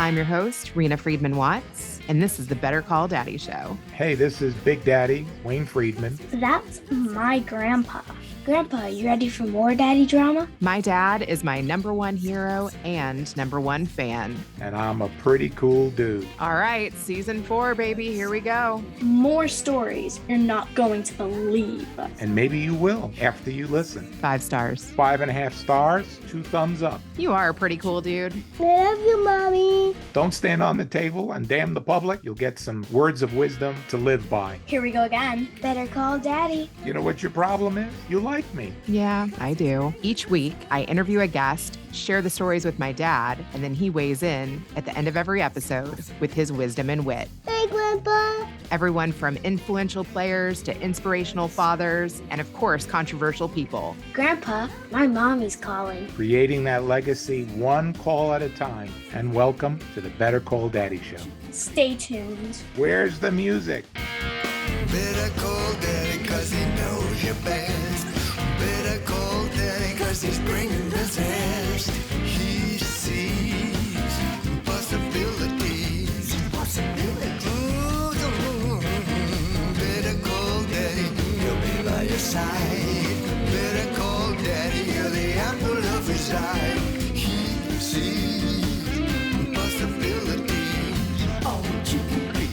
I'm your host, Rena Friedman Watts, and this is the Better Call Daddy Show. Hey, this is Big Daddy, Wayne Friedman. That's my grandpa. Grandpa, you ready for more daddy drama? My dad is my number one hero and number one fan. And I'm a pretty cool dude. All right, season 4, baby, here we go. More stories you're not going to believe. And maybe you will after you listen. 5 stars. 5.5 stars, 2 thumbs up. You are a pretty cool dude. I love you, Mommy. Don't stand on the table and damn the public. You'll get some words of wisdom to live by. Here we go again. Better call Daddy. You know what your problem is? You like me. Yeah, I do. Each week, I interview a guest, share the stories with my dad, and then he weighs in at the end of every episode with his wisdom and wit. Hey, Grandpa. Everyone from influential players to inspirational fathers, and of course, controversial people. Grandpa, my mommy's calling. Creating that legacy one call at a time. And welcome to the Better Call Daddy Show. Stay tuned. Where's the music? Better call Daddy 'cause he knows you best. Better call Daddy 'cause he's bringing the test. He sees possibilities. Better call Daddy, he'll be by your side. Better call Daddy, you're the apple of his eye. He sees possibilities. Oh, you can be.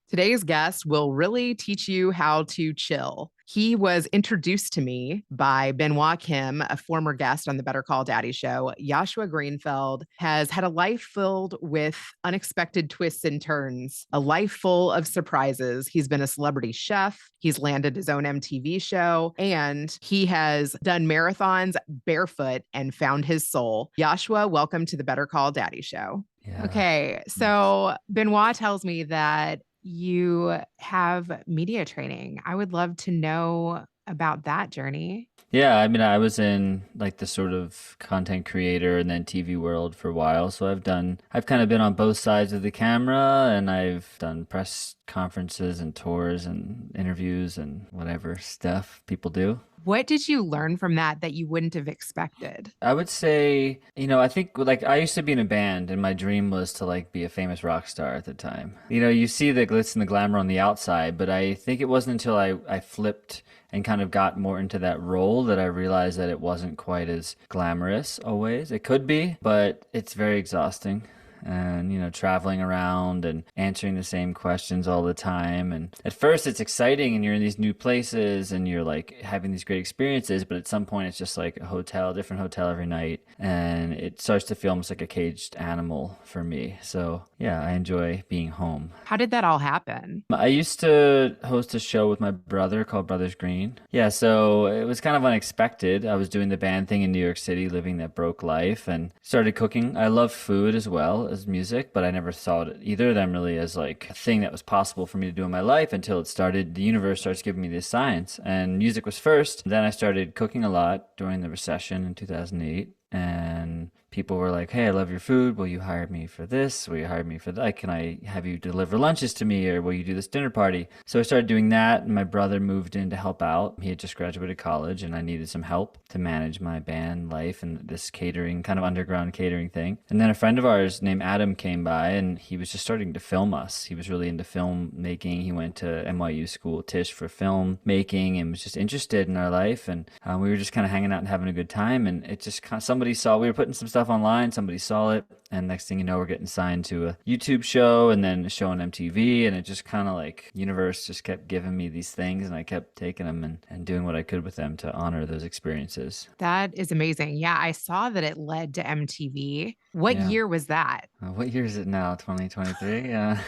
Today's guest will really teach you how to chill. He was introduced to me by Benoit Kim, a former guest on the Better Call Daddy Show. Yoshua Greenfield has had a life filled with unexpected twists and turns, a life full of surprises. He's been a celebrity chef. He's landed his own MTV show, and he has done marathons barefoot and found his soul. Yoshua, welcome to the Better Call Daddy Show. Yeah. Okay, so Benoit tells me that you have media training. I would love to know about that journey. Yeah, I mean, I was in like the sort of content creator and then TV world for a while. So I've kind of been on both sides of the camera, and I've done press conferences and tours and interviews and whatever stuff people do. What did you learn from that you wouldn't have expected? I would say, I think like I used to be in a band, and my dream was to like be a famous rock star at the time. You see the glitz and the glamour on the outside, but I think it wasn't until I flipped and kind of got more into that role that I realized that it wasn't quite as glamorous always. It could be, but it's very exhausting. And, traveling around and answering the same questions all the time. And at first it's exciting and you're in these new places and you're like having these great experiences, but at some point it's just like a different hotel every night. And it starts to feel almost like a caged animal for me. So yeah, I enjoy being home. How did that all happen? I used to host a show with my brother called Brothers Green. Yeah, so it was kind of unexpected. I was doing the band thing in New York City, living that broke life, and started cooking. I love food as well as music, but I never thought either of them really as like a thing that was possible for me to do in my life until the universe starts giving me this science. And music was first. Then I started cooking a lot during the recession in 2008. And people were like, hey, I love your food. Will you hire me for this? Will you hire me for that? Can I have you deliver lunches to me? Or will you do this dinner party? So I started doing that. And my brother moved in to help out. He had just graduated college and I needed some help to manage my band life and this catering, kind of underground catering thing. And then a friend of ours named Adam came by and he was just starting to film us. He was really into film making. He went to NYU school, Tisch, for film making and was just interested in our life. And we were just kind of hanging out and having a good time. And it just kind of, we were putting some stuff online, somebody saw it, and next thing you know, we're getting signed to a YouTube show and then a show on MTV, and it just kind of like universe just kept giving me these things, and I kept taking them and doing what I could with them to honor those experiences. That is amazing. Yeah, I saw that it led to MTV. What year was that? What year is it now? 2023? Yeah.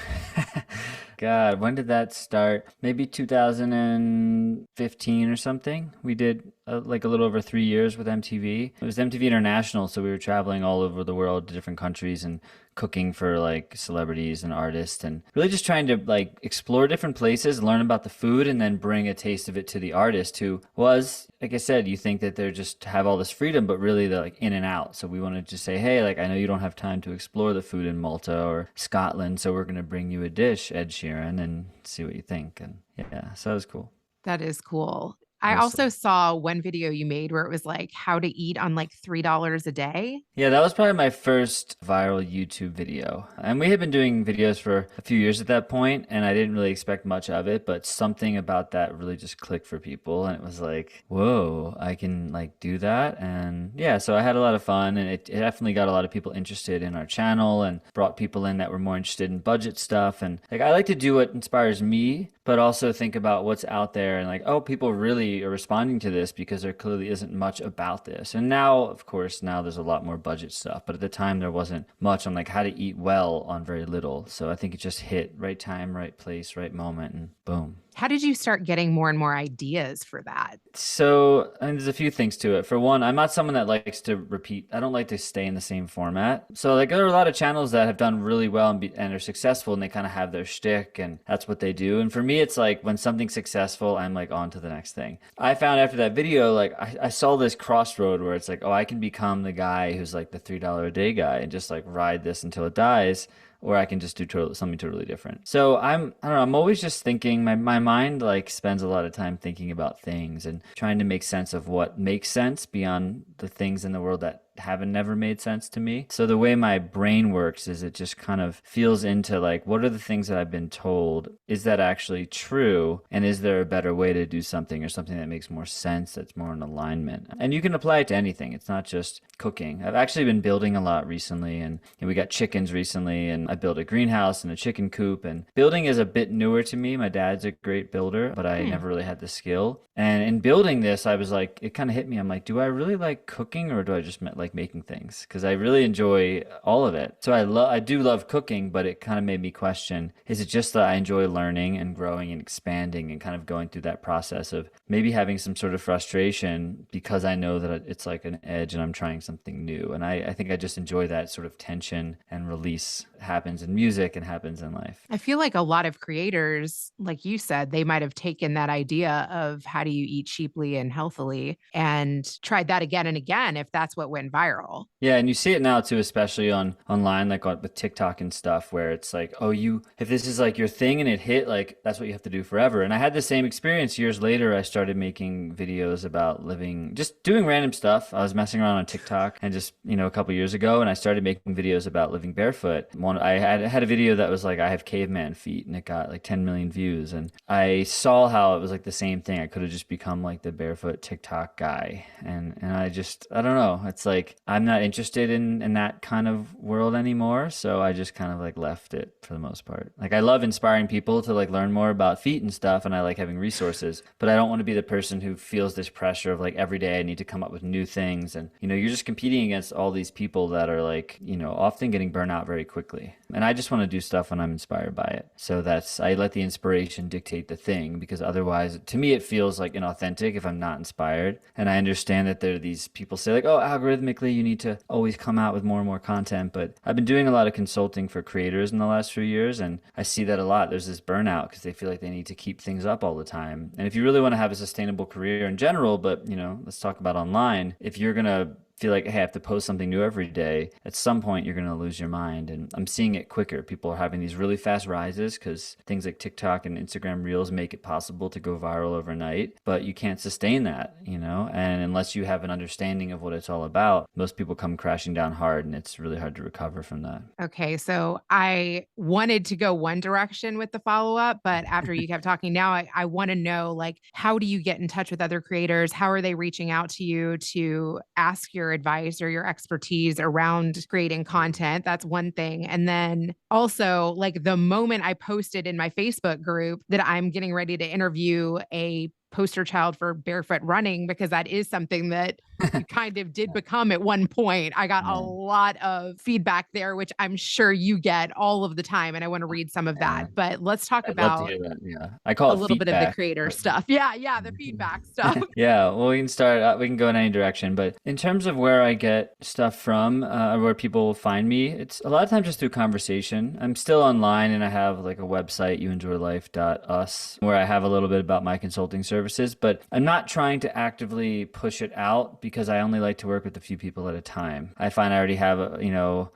God, when did that start? Maybe 2015 or something. We did like a little over 3 years with MTV. It was MTV International, so we were traveling all over the world to different countries and cooking for like celebrities and artists and really just trying to like explore different places, learn about the food, and then bring a taste of it to the artist who was, like I said, you think that they're just have all this freedom, but really they're like in and out. So we wanted to say, hey, like I know you don't have time to explore the food in Malta or Scotland, so we're going to bring you a dish, Ed Sheeran, and see what you think. And yeah, so that was cool. That is cool. I mostly. also saw one video you made where it was like how to eat on like $3 a day. Yeah, that was probably my first viral YouTube video. And we had been doing videos for a few years at that point, and I didn't really expect much of it, but something about that really just clicked for people. And it was like, whoa, I can like do that. And yeah, so I had a lot of fun, and it definitely got a lot of people interested in our channel and brought people in that were more interested in budget stuff. And like, I like to do what inspires me, but also think about what's out there and like, oh, people really are responding to this because there clearly isn't much about this. And now, of course, now there's a lot more budget stuff, but at the time there wasn't much on like how to eat well on very little. So I think it just hit right time, right place, right moment, and boom. How did you start getting more and more ideas for that? So, and there's a few things to it. For one, I'm not someone that likes to repeat. I don't like to stay in the same format. So, like, there are a lot of channels that have done really well and are successful, and they kind of have their shtick, and that's what they do. And for me, it's like when something's successful, I'm like on to the next thing. I found after that video, like, I saw this crossroad where it's like, oh, I can become the guy who's like the $3 a day guy and just like ride this until it dies, or I can just do something totally different. So I don't know, I'm always just thinking, my mind like spends a lot of time thinking about things and trying to make sense of what makes sense beyond the things in the world that haven't never made sense to me. So the way my brain works is it just kind of feels into like, what are the things that I've been told? Is that actually true? And is there a better way to do something, or something that makes more sense, that's more in alignment? And you can apply it to anything. It's not just cooking. I've actually been building a lot recently, and we got chickens recently, and I built a greenhouse and a chicken coop, and building is a bit newer to me. My dad's a great builder, but I never really had the skill. And in building this, I was like, it kind of hit me. I'm like, do I really like cooking, or do I just like making things? Because I really enjoy all of it. So I do love cooking, but it kind of made me question, is it just that I enjoy learning and growing and expanding and kind of going through that process of maybe having some sort of frustration because I know that it's like an edge and I'm trying something new. And I think I just enjoy that sort of tension and release. Happens in music and happens in life. I feel like a lot of creators, like you said, they might have taken that idea of how do you eat cheaply and healthily and tried that again and again if that's what went viral. Yeah, and you see it now too, especially online, like with TikTok and stuff, where it's like, oh, if this is like your thing and it hit, like that's what you have to do forever. And I had the same experience years later. I started making videos about just doing random stuff. I was messing around on TikTok and just, a couple years ago, and I started making videos about living barefoot. I had a video that was like, I have caveman feet, and it got like 10 million views. And I saw how it was like the same thing. I could have just become like the barefoot TikTok guy. And I don't know. It's like, I'm not interested in that kind of world anymore. So I just kind of like left it for the most part. Like, I love inspiring people to like learn more about feet and stuff, and I like having resources, but I don't want to be the person who feels this pressure of like every day I need to come up with new things. And, you're just competing against all these people that are like, often getting burnt out very quickly. And I just want to do stuff when I'm inspired by it. So I let the inspiration dictate the thing, because otherwise, to me, it feels like inauthentic if I'm not inspired. And I understand that there are these people say like, oh, algorithmically, you need to always come out with more and more content. But I've been doing a lot of consulting for creators in the last few years, and I see that a lot. There's this burnout because they feel like they need to keep things up all the time. And if you really want to have a sustainable career in general, but, let's talk about online, if you're going to feel like, hey, I have to post something new every day, at some point you're going to lose your mind. And I'm seeing it quicker. People are having these really fast rises because things like TikTok and Instagram Reels make it possible to go viral overnight, but you can't sustain that, and unless you have an understanding of what it's all about, most people come crashing down hard, and it's really hard to recover from that. Okay, so I wanted to go one direction with the follow-up, but after you kept talking now, I want to know, like, how do you get in touch with other creators? How are they reaching out to you to ask your advice or your expertise around creating content? That's one thing. And then also, like, the moment I posted in my Facebook group that I'm getting ready to interview a poster child for barefoot running, because that is something that you kind of did become at one point. I got a lot of feedback there, which I'm sure you get all of the time. And I want to read some of that, but let's talk I'd love about to hear that. Yeah. I call a it little bit of the feedback, creator but stuff. Yeah. The feedback stuff. yeah, well, we can start, we can go in any direction, but in terms of where I get stuff from, where people find me, it's a lot of times just through conversation. I'm still online, and I have like a website, youenjoylife.us, where I have a little bit about my consulting services, but I'm not trying to actively push it out because I only like to work with a few people at a time. I find I already have,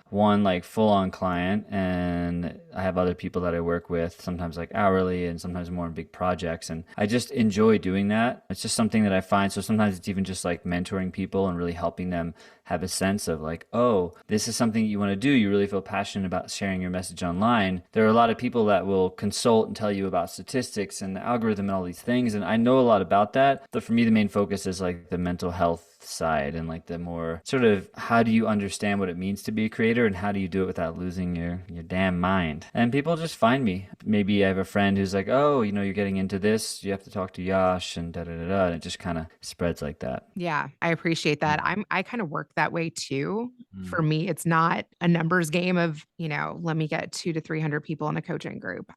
one like full on client, and I have other people that I work with, sometimes like hourly and sometimes more in big projects. And I just enjoy doing that. It's just something that I find. So sometimes it's even just like mentoring people and really helping them have a sense of like, oh, this is something you want to do. You really feel passionate about sharing your message online. There are a lot of people that will consult and tell you about statistics and the algorithm and all these things. And I know a lot about that. But for me, the main focus is like the mental health side and like the more sort of how do you understand what it means to be a creator and how do you do it without losing your damn mind. And people just find me. Maybe I have a friend who's like, oh, you're getting into this, you have to talk to Yash and da da da da, and it just kind of spreads like that. Yeah, I appreciate that. I kind of work that way too. For Mm. me, it's not a numbers game of, let me get 200 to 300 people in a coaching group.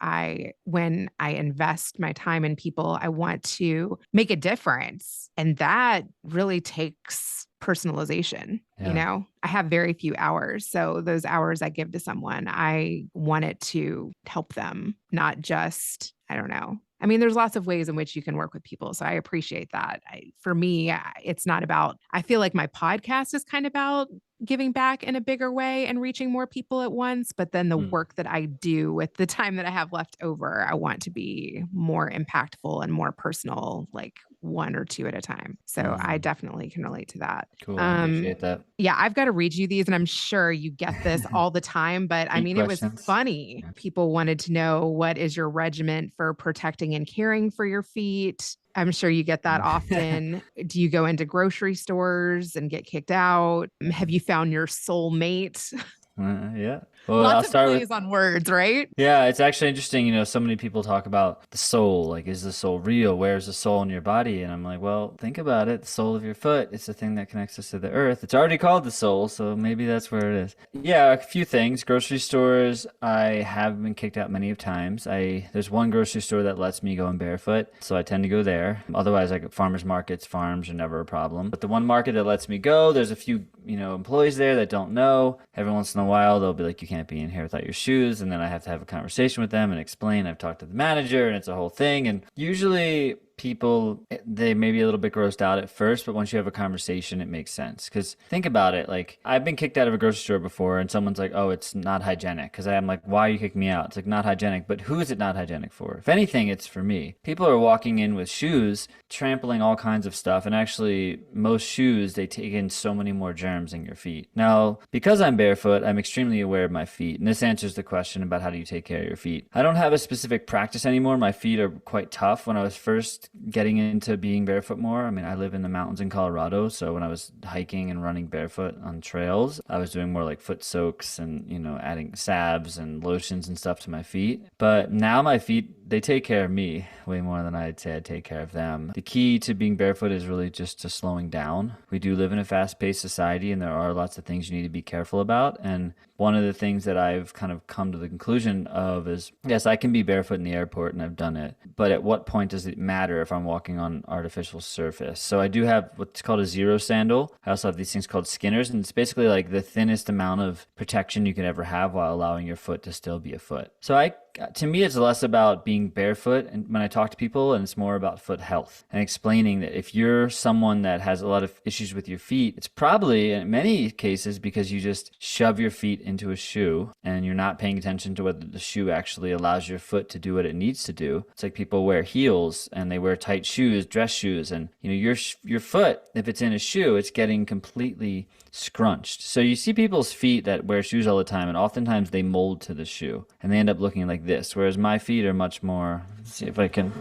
When I invest my time in people, I want to make a difference. And that really takes personalization. Yeah. I have very few hours. So those hours I give to someone, I want it to help them, not just, I don't know. I mean, there's lots of ways in which you can work with people. So I appreciate that. For me, it's not about, I feel like my podcast is kind of about giving back in a bigger way and reaching more people at once. But then the work that I do with the time that I have left over, I want to be more impactful and more personal, like one or two at a time. So I definitely can relate to that. Cool. I appreciate that. Yeah, I've got to read you these, and I'm sure you get this all the time, but I Deep mean, it was questions. funny. People wanted to know, what is your regimen for protecting and caring for your feet? I'm sure you get that often. Do you go into grocery stores and get kicked out? Have you found your soulmate? Yeah. Well, I'll Lots of start plays with. on words, right? Yeah, it's actually interesting. So many people talk about the soul. Like, is the soul real? Where's the soul in your body? And I'm like, well, think about it. The sole of your foot, it's the thing that connects us to the earth. It's already called the soul, so maybe that's where it is. Yeah, a few things. Grocery stores, I have been kicked out many of times. There's one grocery store that lets me go in barefoot, so I tend to go there. Otherwise, like farmers markets, farms are never a problem. But the one market that lets me go, there's a few, employees there that don't know. Every once in a while, they'll be like, you can't be in here without your shoes. And then I have to have a conversation with them and explain. I've talked to the manager and it's a whole thing. And usually people, they may be a little bit grossed out at first, but once you have a conversation, it makes sense. Because think about it, like I've been kicked out of a grocery store before and someone's like, oh, it's not hygienic. Because I'm like, why are you kicking me out? It's like, not hygienic, but who is it not hygienic for? If anything, it's for me. People are walking in with shoes, trampling all kinds of stuff. And actually, most shoes, they take in so many more germs in your feet. Now, because I'm barefoot, I'm extremely aware of my feet. And this answers the question about how do you take care of your feet. I don't have a specific practice anymore. My feet are quite tough. When I was first getting into being barefoot more, I mean, I live in the mountains in Colorado, so when I was hiking and running barefoot on trails, I was doing more like foot soaks and, adding salves and lotions and stuff to my feet. But now my feet, they take care of me way more than I'd say I'd take care of them. The key to being barefoot is really just to slowing down. We do live in a fast-paced society, and there are lots of things you need to be careful about. And one of the things that I've kind of come to the conclusion of is, yes, I can be barefoot in the airport, and I've done it. But at what point does it matter if I'm walking on artificial surface? So I do have what's called a zero sandal. I also have these things called skinners, and it's basically like the thinnest amount of protection you can ever have while allowing your foot to still be a foot. So to me, it's less about being barefoot and when I talk to people, and it's more about foot health and explaining that if you're someone that has a lot of issues with your feet, it's probably in many cases because you just shove your feet into a shoe and you're not paying attention to whether the shoe actually allows your foot to do what it needs to do. It's like people wear heels and they wear tight shoes, dress shoes, and your foot, if it's in a shoe, it's getting completely scrunched. So you see people's feet that wear shoes all the time, and oftentimes they mold to the shoe and they end up looking like this, whereas my feet are much more, let's see if I can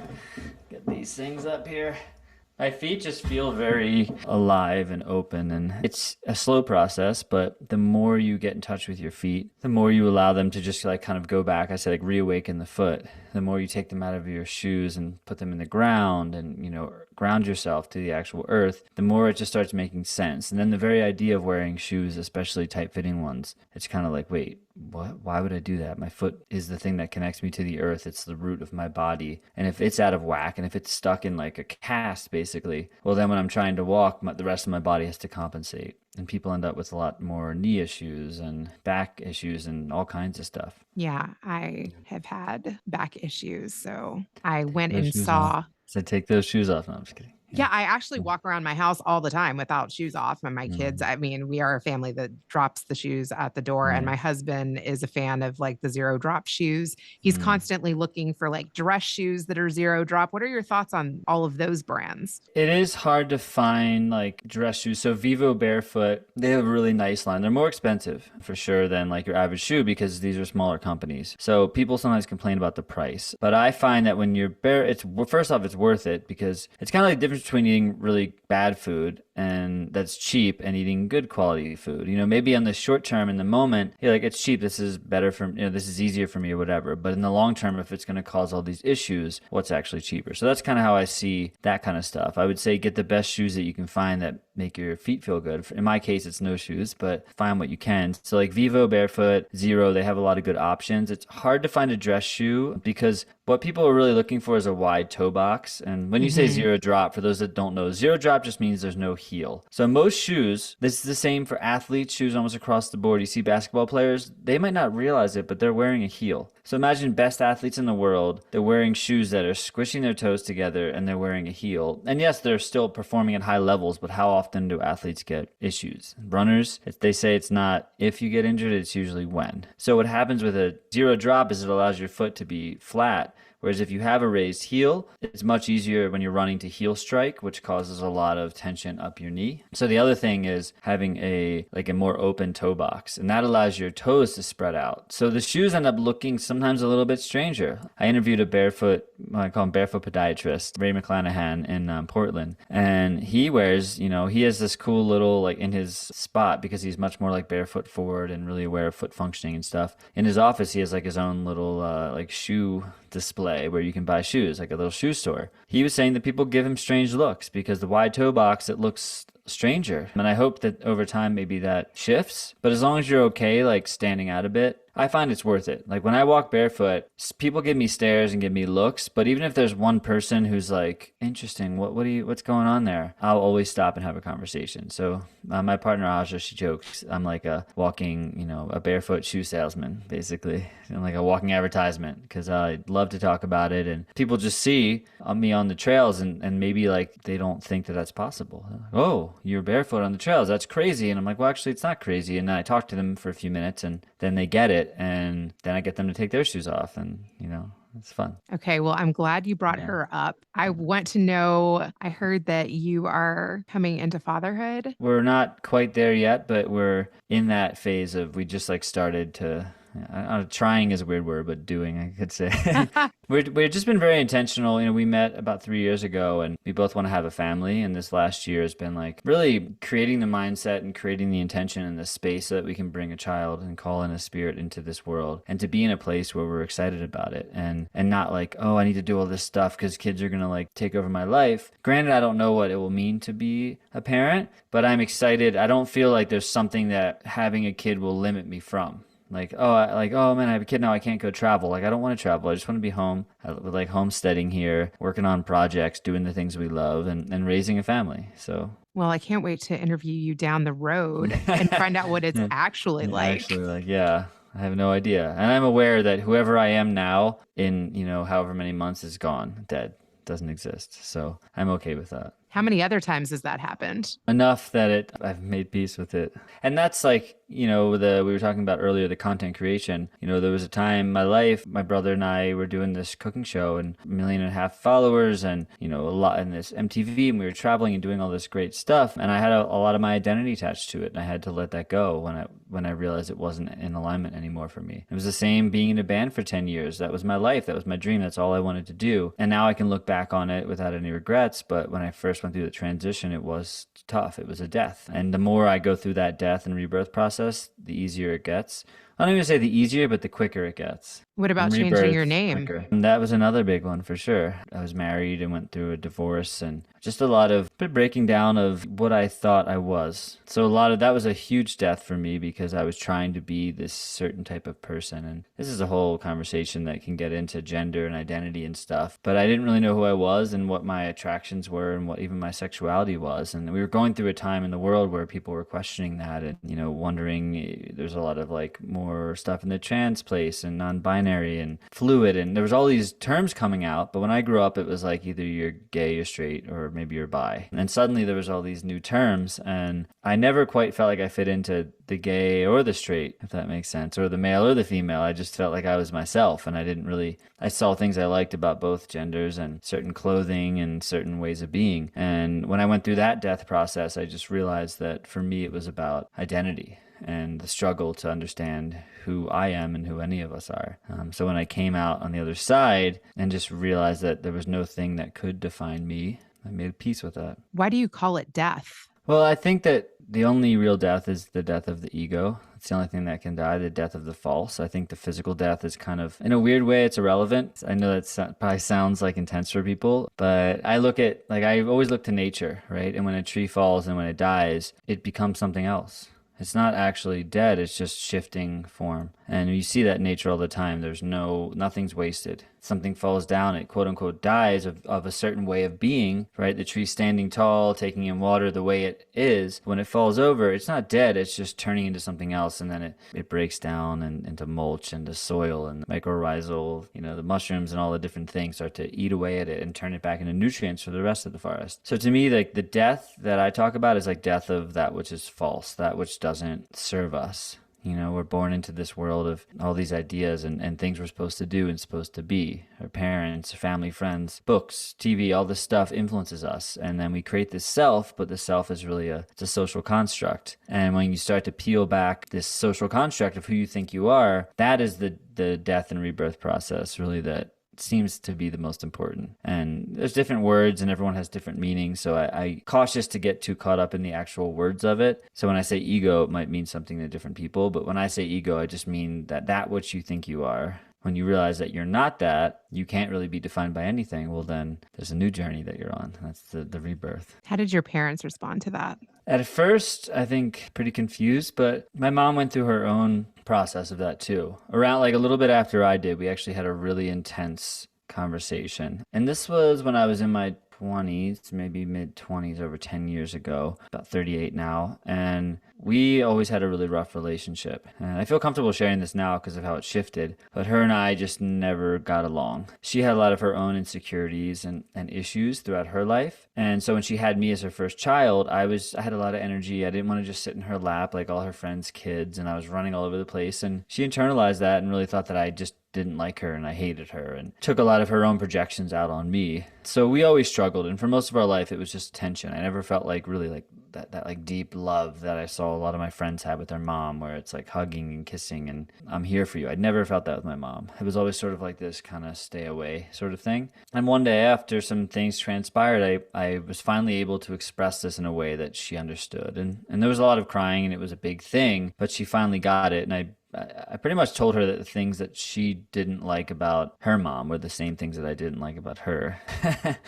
get these things up here. My feet just feel very alive and open, and it's a slow process, but the more you get in touch with your feet, the more you allow them to just like kind of go back, I say like reawaken the foot, the more you take them out of your shoes and put them in the ground and, ground yourself to the actual earth, the more it just starts making sense. And then the very idea of wearing shoes, especially tight-fitting ones, it's kind of like, wait, what? Why would I do that? My foot is the thing that connects me to the earth. It's the root of my body. And if it's out of whack and if it's stuck in like a cast, basically, well, then when I'm trying to walk, the rest of my body has to compensate. And people end up with a lot more knee issues and back issues and all kinds of stuff. Yeah, I have had back issues. So I went Those and shoes saw. off. So take those shoes off. No, I'm just kidding. Yeah, I actually walk around my house all the time without shoes off. And my kids, Mm, I mean, we are a family that drops the shoes at the door. And yeah. my husband is a fan of like the zero drop shoes. He's Mm. constantly looking for like dress shoes that are zero drop. What are your thoughts on all of those brands? It is hard to find like dress shoes. So Vivo Barefoot, they have a really nice line. They're more expensive for sure than like your average shoe because these are smaller companies. So people sometimes complain about the price. But I find that when you're bare, it's first off, it's worth it because it's kind of like the difference between eating really bad food and that's cheap and eating good quality food. You know, maybe on the short term in the moment, you're like, it's cheap, this is better for, you know, this is easier for me or whatever. But in the long term, if it's going to cause all these issues, what's actually cheaper? So that's kind of how I see that kind of stuff. I would say get the best shoes that you can find that make your feet feel good. In my case, it's no shoes, but find what you can. So like Vivo, Barefoot, Zero, they have a lot of good options. It's hard to find a dress shoe because what people are really looking for is a wide toe box. And when you say zero drop, for those that don't know, zero drop just means there's no heel. So most shoes, this is the same for athletes, shoes almost across the board. You see basketball players, they might not realize it, but they're wearing a heel. So imagine best athletes in the world, they're wearing shoes that are squishing their toes together and they're wearing a heel. And yes, they're still performing at high levels, but how often do athletes get issues? Runners, they say it's not if you get injured, it's usually when. So what happens with a zero drop is it allows your foot to be flat. Whereas if you have a raised heel, it's much easier when you're running to heel strike, which causes a lot of tension up your knee. So the other thing is having a more open toe box, and that allows your toes to spread out. So the shoes end up looking sometimes a little bit stranger. I interviewed a barefoot, I call him barefoot podiatrist, Ray McClanahan in Portland, and he wears, you know, he has this cool little like in his spot because he's much more like barefoot forward and really aware of foot functioning and stuff. In his office, he has like his own little like shoe display where you can buy shoes, like a little shoe store. He was saying that people give him strange looks because the wide toe box, it looks stranger. And I hope that over time maybe that shifts. But as long as you're okay, like standing out a bit, I find it's worth it. Like when I walk barefoot, people give me stares and give me looks, but even if there's one person who's like, interesting, what's going on there? I'll always stop and have a conversation. So my partner Aja, she jokes, I'm like a walking, you know, a barefoot shoe salesman, basically, and like a walking advertisement because I love to talk about it. And people just see me on the trails and maybe like they don't think that that's possible. Like, oh, you're barefoot on the trails. That's crazy. And I'm like, well, actually, it's not crazy. And then I talk to them for a few minutes and then they get it. And then I get them to take their shoes off and, you know, it's fun. Okay, well, I'm glad you brought her up. I want to know, I heard that you are coming into fatherhood. We're not quite there yet, but we're in that phase of we just like started to trying is a weird word, but doing, I could say. We've just been very intentional. You know, we met about 3 years ago and we both want to have a family. And this last year has been like really creating the mindset and creating the intention and the space so that we can bring a child and call in a spirit into this world and to be in a place where we're excited about it and not like, oh, I need to do all this stuff because kids are going to like take over my life. Granted, I don't know what it will mean to be a parent, but I'm excited. I don't feel like there's something that having a kid will limit me from. Like, oh man, I have a kid now, I can't go travel. Like, I don't want to travel. I just want to be home, like homesteading here, working on projects, doing the things we love, and raising a family. So, Well, I can't wait to interview you down the road and find out what it's actually like. Actually, like, yeah, I have no idea. And I'm aware that whoever I am now in, you know, however many months is gone, dead, doesn't exist. So I'm okay with that. How many other times has that happened? Enough that I've made peace with it. And that's like, you know, we were talking about earlier, the content creation. You know, there was a time in my life, my brother and I were doing this cooking show and 1.5 million followers and, you know, a lot in this MTV, and we were traveling and doing all this great stuff. And I had a lot of my identity attached to it. And I had to let that go when I realized it wasn't in alignment anymore for me. It was the same being in a band for 10 years. That was my life. That was my dream. That's all I wanted to do. And now I can look back on it without any regrets. But when I first went through the transition, it was tough. It was a death. And the more I go through that death and rebirth process, the easier it gets. I don't even say the easier, but the quicker it gets. What about changing your name? Quicker. And that was another big one for sure. I was married and went through a divorce and just a lot of breaking down of what I thought I was. So a lot of that was a huge death for me because I was trying to be this certain type of person. And this is a whole conversation that can get into gender and identity and stuff. But I didn't really know who I was and what my attractions were and what even my sexuality was. And we were going through a time in the world where people were questioning that and, you know, wondering, there's a lot of like more more stuff in the trans place and non-binary and fluid. And there was all these terms coming out. But when I grew up, it was like either you're gay, you're straight, or maybe you're bi. And suddenly there was all these new terms. And I never quite felt like I fit into the gay or the straight, if that makes sense, or the male or the female. I just felt like I was myself, and I saw things I liked about both genders and certain clothing and certain ways of being. And when I went through that death process, I just realized that for me it was about identity and the struggle to understand who I am and who any of us are. So when I came out on the other side and just realized that there was no thing that could define me, I made peace with that. Why do you call it death? Well, I think that the only real death is the death of the ego. It's the only thing that can die, the death of the false. I think the physical death is kind of, in a weird way, it's irrelevant. I know that probably sounds like intense for people, but I always look to nature, right? And when a tree falls and when it dies, it becomes something else. It's not actually dead, it's just shifting form. And you see that in nature all the time. Nothing's wasted. Something falls down, it quote unquote dies of a certain way of being, right? The tree standing tall, taking in water the way it is. When it falls over, it's not dead, it's just turning into something else. And then it breaks down into mulch, into soil and mycorrhizal, the mushrooms and all the different things start to eat away at it and turn it back into nutrients for the rest of the forest. So to me, like the death that I talk about is like death of that which is false, that which doesn't serve us. We're born into this world of all these ideas and things we're supposed to do and supposed to be. Our parents, family, friends, books, TV, all this stuff influences us. And then we create this self, but the self is really it's a social construct. And when you start to peel back this social construct of who you think you are, that is the death and rebirth process, really, that seems to be the most important. And there's different words and everyone has different meanings, so I cautious to get too caught up in the actual words of it. So when I say ego, it might mean something to different people, but when I say ego, I just mean that which you think you are. When you realize that you're not that, you can't really be defined by anything, well then there's a new journey that you're on. That's the rebirth. How did your parents respond to that? At first, I think pretty confused, but my mom went through her own process of that too. Around like a little bit after I did, we actually had a really intense conversation. And this was when I was in my 20s, maybe mid-20s, over 10 years ago, about 38 now. And we always had a really rough relationship. And I feel comfortable sharing this now because of how it shifted. But her and I just never got along. She had a lot of her own insecurities and issues throughout her life. And so when she had me as her first child, I had a lot of energy. I didn't want to just sit in her lap like all her friends' kids. And I was running all over the place. And she internalized that and really thought that I just didn't like her and I hated her and took a lot of her own projections out on me. So we always struggled, and for most of our life it was just tension. I never felt like really like that like deep love that I saw a lot of my friends have with their mom, where it's like hugging and kissing and I'm here for you. I'd never felt that with my mom. It was always sort of like this kind of stay away sort of thing. And one day after some things transpired, I was finally able to express this in a way that she understood. And there was a lot of crying and it was a big thing, but she finally got it. And I pretty much told her that the things that she didn't like about her mom were the same things that I didn't like about her.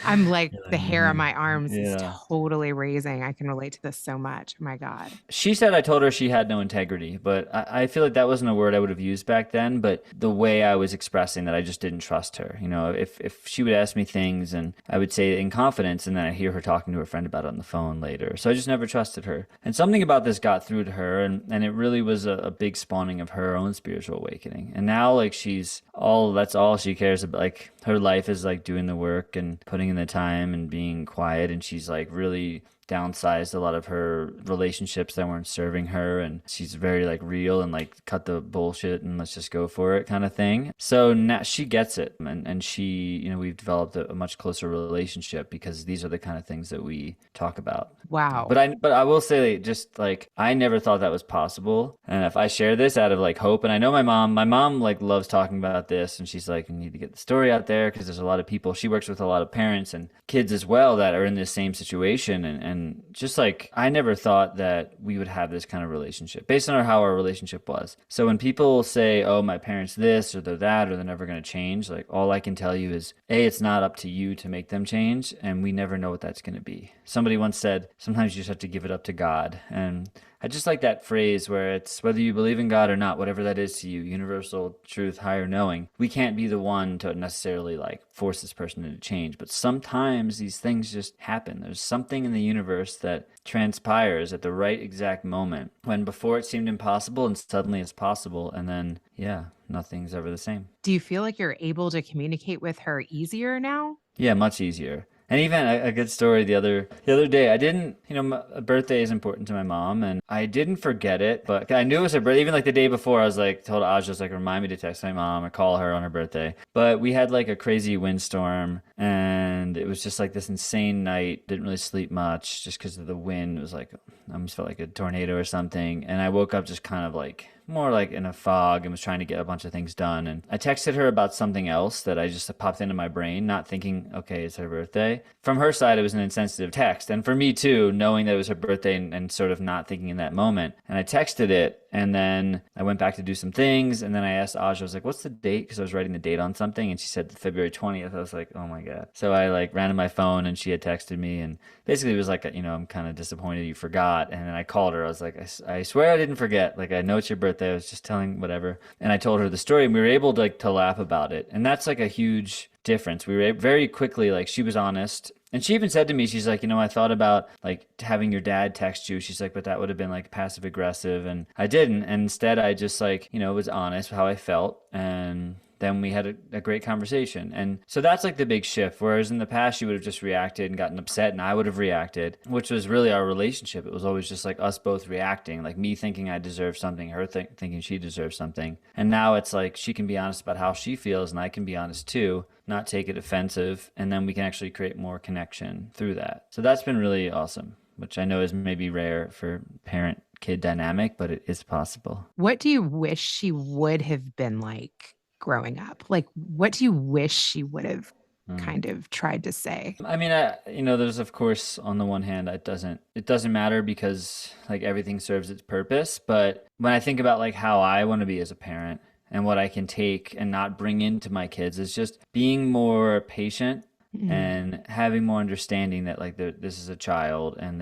I'm like, the hair on my arms is Yeah. totally raising. I can relate to this so much. Oh my God. She said I told her she had no integrity, but I feel like that wasn't a word I would have used back then. But the way I was expressing that, I just didn't trust her. If she would ask me things and I would say it in confidence, and then I hear her talking to her friend about it on the phone later. So I just never trusted her. And something about this got through to her, and it really was a big spawning of her own spiritual awakening. And now like that's all she cares about. Like her life is like doing the work and putting in the time and being quiet, and she's like really downsized a lot of her relationships that weren't serving her, and she's very like real and like cut the bullshit and let's just go for it kind of thing. So now she gets it, and she, we've developed a much closer relationship because these are the kind of things that we talk about. Wow. But I will say, just like, I never thought that was possible. And if I share this out of like hope, and I know my mom like loves talking about this, and she's like, you need to get the story out there because there's a lot of people. She works with a lot of parents and kids as well that are in this same situation. And just like, I never thought that we would have this kind of relationship based on how our relationship was. So when people say, oh, my parents this or they're that, or they're never going to change, like all I can tell you is, A, it's not up to you to make them change. And we never know what that's going to be. somebody once said, sometimes you just have to give it up to God. And I just like that phrase where it's whether you believe in God or not, whatever that is to you, universal truth, higher knowing. We can't be the one to necessarily like force this person into change, but sometimes these things just happen. There's something in the universe that transpires at the right exact moment when before it seemed impossible and suddenly it's possible. And then, yeah, nothing's ever the same. Do you feel like you're able to communicate with her easier now? Yeah, much easier. And even a good story the other day, I didn't, a birthday is important to my mom, and I didn't forget it, but I knew it was her birthday. Even like the day before, I was like, told Aja, was like, remind me to text my mom or call her on her birthday. But we had like a crazy windstorm, and it was just like this insane night. Didn't really sleep much just because of the wind. It was like, I almost felt like a tornado or something. And I woke up just kind of like, more like in a fog, and was trying to get a bunch of things done. And I texted her about something else that I just popped into my brain, not thinking, okay, it's her birthday. From her side, it was an insensitive text. And for me too, knowing that it was her birthday and sort of not thinking in that moment. And I texted it, and then I went back to do some things. And then I asked Aja, I was like, what's the date? Because I was writing the date on something. And she said February 20th. I was like, oh my God. So I like ran to my phone, and she had texted me. And basically it was like, I'm kind of disappointed you forgot. And then I called her. I was like, I swear I didn't forget. Like, I know it's your birthday. I was just telling whatever. And I told her the story, and we were able to to laugh about it. And that's like a huge difference. We were very quickly, like, she was honest. And she even said to me, she's like, I thought about like having your dad text you. She's like, but that would have been like passive aggressive. And I didn't. And instead I just like, was honest with how I felt. And then we had a great conversation. And so that's like the big shift. Whereas in the past, she would have just reacted and gotten upset, and I would have reacted, which was really our relationship. It was always just like us both reacting, like me thinking I deserve something, her thinking she deserves something. And now it's like she can be honest about how she feels, and I can be honest too, not take it offensive. And then we can actually create more connection through that. So that's been really awesome, which I know is maybe rare for parent-kid dynamic, but it is possible. What do you wish she would have been like growing up? Like, what do you wish she would have kind of tried to say? I mean, there's of course, on the one hand, it doesn't matter because like everything serves its purpose. But when I think about like how I want to be as a parent and what I can take and not bring into my kids, is just being more patient. And having more understanding that like this is a child, and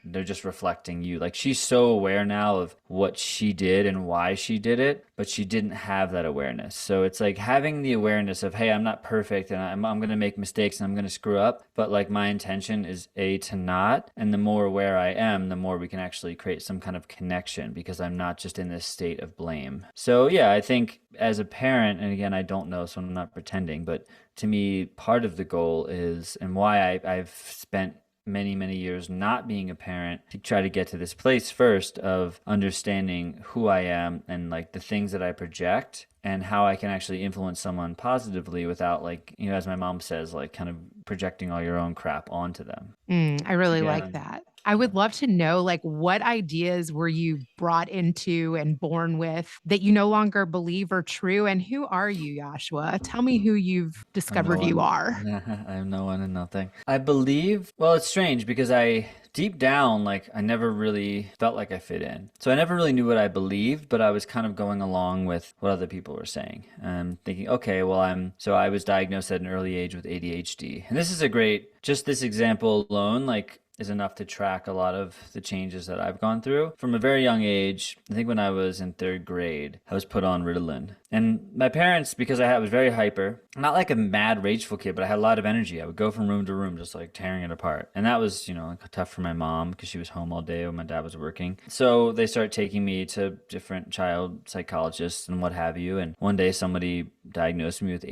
they're just reflecting you. Like, she's so aware now of what she did and why she did it, but she didn't have that awareness. So it's like having the awareness of, hey, I'm not perfect, and I'm going to make mistakes, and I'm going to screw up, but like my intention is to not. And the more aware I am, the more we can actually create some kind of connection, because I'm not just in this state of blame. So yeah, I think as a parent, and again, I don't know, so I'm not pretending, but to me, part of the goal is, and why I've spent many, many years not being a parent, to try to get to this place first of understanding who I am and like the things that I project, and how I can actually influence someone positively without, like, as my mom says, like kind of projecting all your own crap onto them. I really like that. I would love to know, like, what ideas were you brought into and born with that you no longer believe are true? And who are you, Yoshua? Tell me who you've discovered you are. I am no one and nothing. I believe, well, it's strange because deep down, like, I never really felt like I fit in. So I never really knew what I believed, but I was kind of going along with what other people were saying. And thinking, okay, well, I was diagnosed at an early age with ADHD. And this is just this example alone, like, is enough to track a lot of the changes that I've gone through. From a very young age, I think when I was in 3rd grade, I was put on Ritalin. And my parents, because I was very hyper, not like a mad, rageful kid, but I had a lot of energy. I would go from room to room, just like tearing it apart. And that was, tough for my mom because she was home all day when my dad was working. So they started taking me to different child psychologists and what have you. And one day somebody diagnosed me with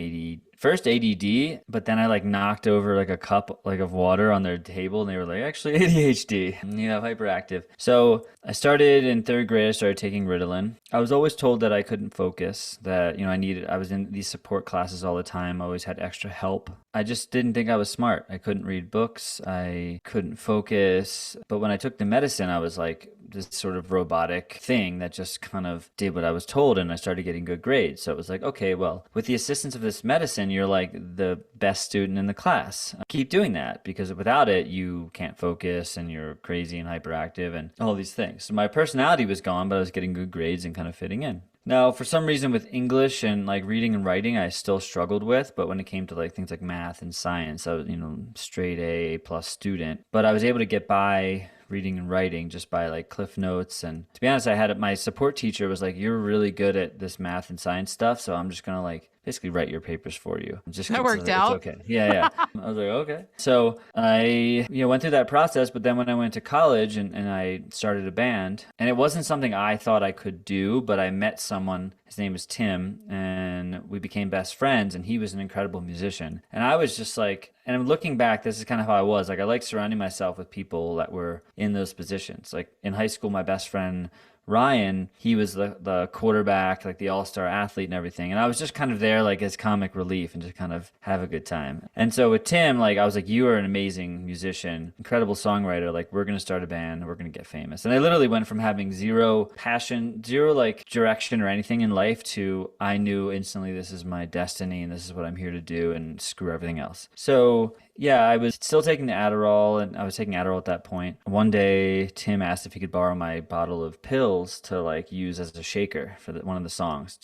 first ADD, but then I like knocked over like a cup like of water on their table, and they were like, actually ADHD, hyperactive. So I started in 3rd grade, I started taking Ritalin. I was always told that I couldn't focus, that, I was in these support classes all the time. I always had extra help. I just didn't think I was smart. I couldn't read books. I couldn't focus. But when I took the medicine, I was like this sort of robotic thing that just kind of did what I was told, and I started getting good grades. So it was like, okay, well, with the assistance of this medicine, you're like the best student in the class. Keep doing that, because without it, you can't focus and you're crazy and hyperactive and all these things. So my personality was gone, but I was getting good grades and kind of fitting in. Now, for some reason with English and like reading and writing, I still struggled with, but when it came to like things like math and science, I was, straight A plus student. But I was able to get by reading and writing just by like cliff notes. And to be honest, my support teacher was like, "You're really good at this math and science stuff, so I'm just gonna like basically write your papers for you." That worked out. It's okay. Yeah. I was like, okay. So I, went through that process, but then when I went to college and I started a band, and it wasn't something I thought I could do, but I met someone, his name is Tim, and we became best friends, and he was an incredible musician. And I was just like, and I'm looking back, this is kind of how I was. Like, I like surrounding myself with people that were in those positions. Like in high school, my best friend Ryan, he was the quarterback, like the all-star athlete and everything. And I was just kind of there like as comic relief and just kind of have a good time. And so with Tim, like I was like, "You are an amazing musician, incredible songwriter. Like we're going to start a band. We're going to get famous." And I literally went from having zero passion, zero like direction or anything in life to I knew instantly this is my destiny and this is what I'm here to do and screw everything else. So yeah, I was still taking the Adderall, and I was taking Adderall at that point. One day, Tim asked if he could borrow my bottle of pills to like use as a shaker for one of the songs.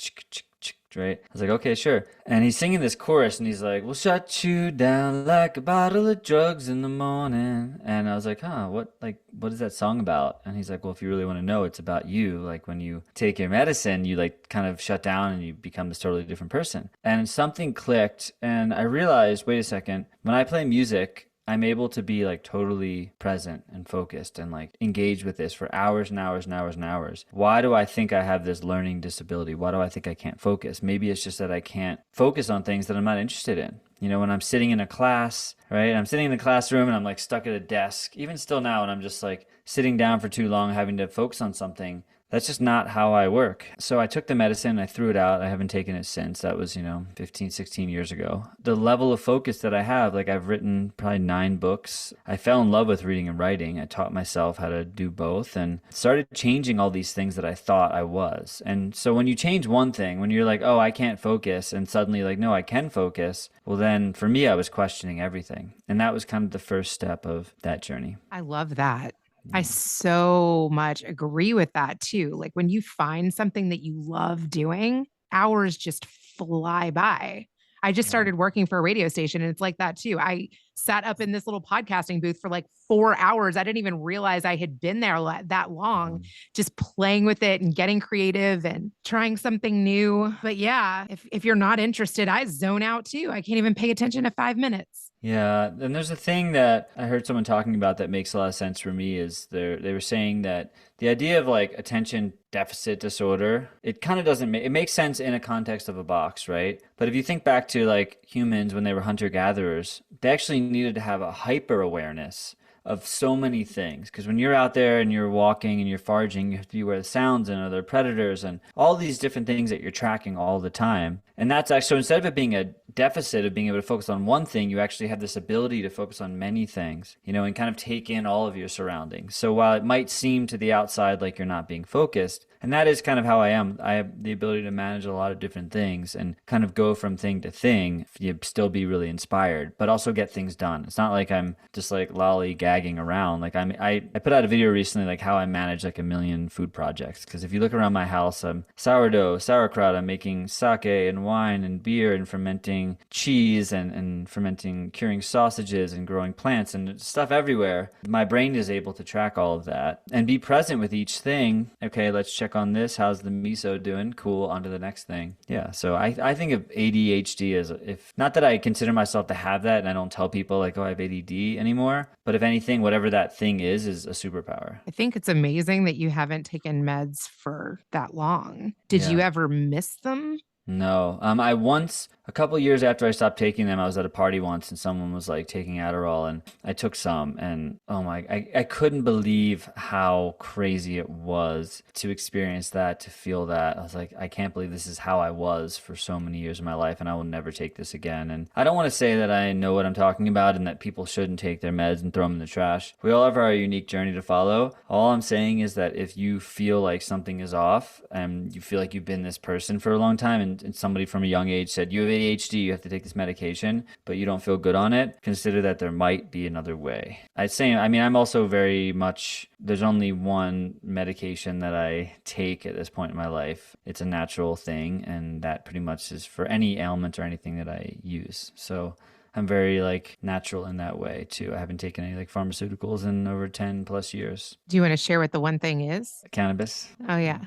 Right? I was like, okay, sure. And he's singing this chorus, and he's like, "We'll shut you down like a bottle of drugs in the morning." And I was like, what is that song about? And he's like, "Well, if you really want to know, it's about you. Like when you take your medicine, you like kind of shut down and you become this totally different person." And something clicked, and I realized, wait a second, when I play music, I'm able to be like totally present and focused and like engage with this for hours and hours and hours and hours. Why do I think I have this learning disability? Why do I think I can't focus? Maybe it's just that I can't focus on things that I'm not interested in. When I'm sitting in a class, right? I'm sitting in the classroom and I'm like stuck at a desk. Even still now, when I'm just like sitting down for too long, having to focus on something, that's just not how I work. So I took the medicine, I threw it out. I haven't taken it since. That was, 15, 16 years ago. The level of focus that I have, like I've written probably 9 books. I fell in love with reading and writing. I taught myself how to do both and started changing all these things that I thought I was. And so when you change one thing, when you're like, "Oh, I can't focus," and suddenly like, "No, I can focus," well, then for me, I was questioning everything. And that was kind of the first step of that journey. I love that. I so much agree with that too. Like when you find something that you love doing, hours just fly by. I just started working for a radio station and it's like that too. I sat up in this little podcasting booth for like 4 hours. I didn't even realize I had been there that long, just playing with it and getting creative and trying something new. But yeah, if you're not interested, I zone out too. I can't even pay attention to 5 minutes. Yeah, and there's a thing that I heard someone talking about that makes a lot of sense for me is they were saying that the idea of like attention deficit disorder, it kind of doesn't make, it makes sense in a context of a box, right? But if you think back to like humans when they were hunter-gatherers, they actually needed to have a hyper awareness of so many things. Because when you're out there and you're walking and you're foraging, you have to be aware of sounds and other predators and all these different things that you're tracking all the time. And that's actually, so instead of it being a deficit of being able to focus on one thing, you actually have this ability to focus on many things, and kind of take in all of your surroundings. So while it might seem to the outside like you're not being focused, and that is kind of how I am. I have the ability to manage a lot of different things and kind of go from thing to thing. You still be really inspired, but also get things done. It's not like I'm just like lollygagging around. Like I put out a video recently, like how I manage like 1 million food projects. Because if you look around my house, I'm sourdough, sauerkraut. I'm making sake and wine and beer and fermenting cheese and fermenting, curing sausages and growing plants and stuff everywhere. My brain is able to track all of that and be present with each thing. Okay, let's check on this. How's the miso doing? Cool. On to the next thing. Yeah. So I think of ADHD as, if not that I consider myself to have that, and I don't tell people like, "Oh, I have ADD" anymore. But if anything, whatever that thing is a superpower. I think it's amazing that you haven't taken meds for that long. Did you ever miss them? No. I once, a couple years after I stopped taking them, I was at a party once and someone was like taking Adderall and I took some, and oh my, I couldn't believe how crazy it was to experience that, to feel that. I was like, I can't believe this is how I was for so many years of my life, and I will never take this again. And I don't want to say that I know what I'm talking about and that people shouldn't take their meds and throw them in the trash. We all have our unique journey to follow. All I'm saying is that if you feel like something is off and you feel like you've been this person for a long time, and and somebody from a young age said, you have ADHD, you have to take this medication, but you don't feel good on it, consider that there might be another way. I'd say, I mean, I'm also very much, there's only one medication that I take at this point in my life. It's a natural thing, and that pretty much is for any ailment or anything that I use. So I'm very like natural in that way too. I haven't taken any like pharmaceuticals in over 10 plus years. Do you want to share what the one thing is? Cannabis. Oh, yeah.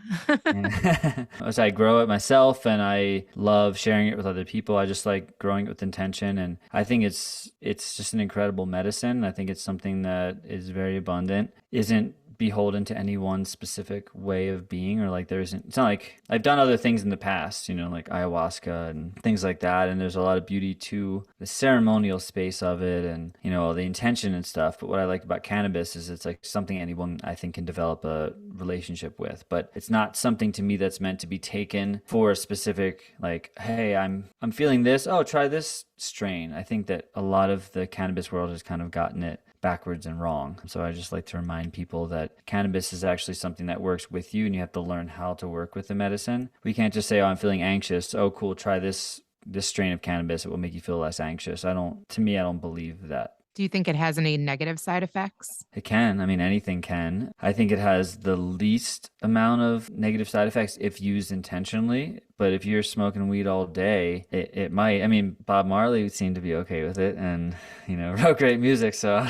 Yeah. So I grow it myself, and I love sharing it with other people. I just like growing it with intention, and I think it's just an incredible medicine. I think it's something that is very abundant, isn't beholden to any one specific way of being, or like there isn't, it's not like I've done other things in the past, you know, like ayahuasca and things like that, and there's a lot of beauty to the ceremonial space of it and, you know, the intention and stuff. But what I like about cannabis is it's like something anyone I think can develop a relationship with, but it's not something to me that's meant to be taken for a specific, like, hey, I'm feeling this, oh, try this strain. I think that a lot of the cannabis world has kind of gotten it backwards and wrong. So I just like to remind people that cannabis is actually something that works with you, and you have to learn how to work with the medicine. We can't just say, oh, I'm feeling anxious. Oh, cool, try this strain of cannabis. It will make you feel less anxious. I don't believe that. Do you think it has any negative side effects? It can. I mean, anything can. I think it has the least amount of negative side effects if used intentionally. But if you're smoking weed all day, it might. I mean, Bob Marley seemed to be okay with it and, you know, wrote great music. So,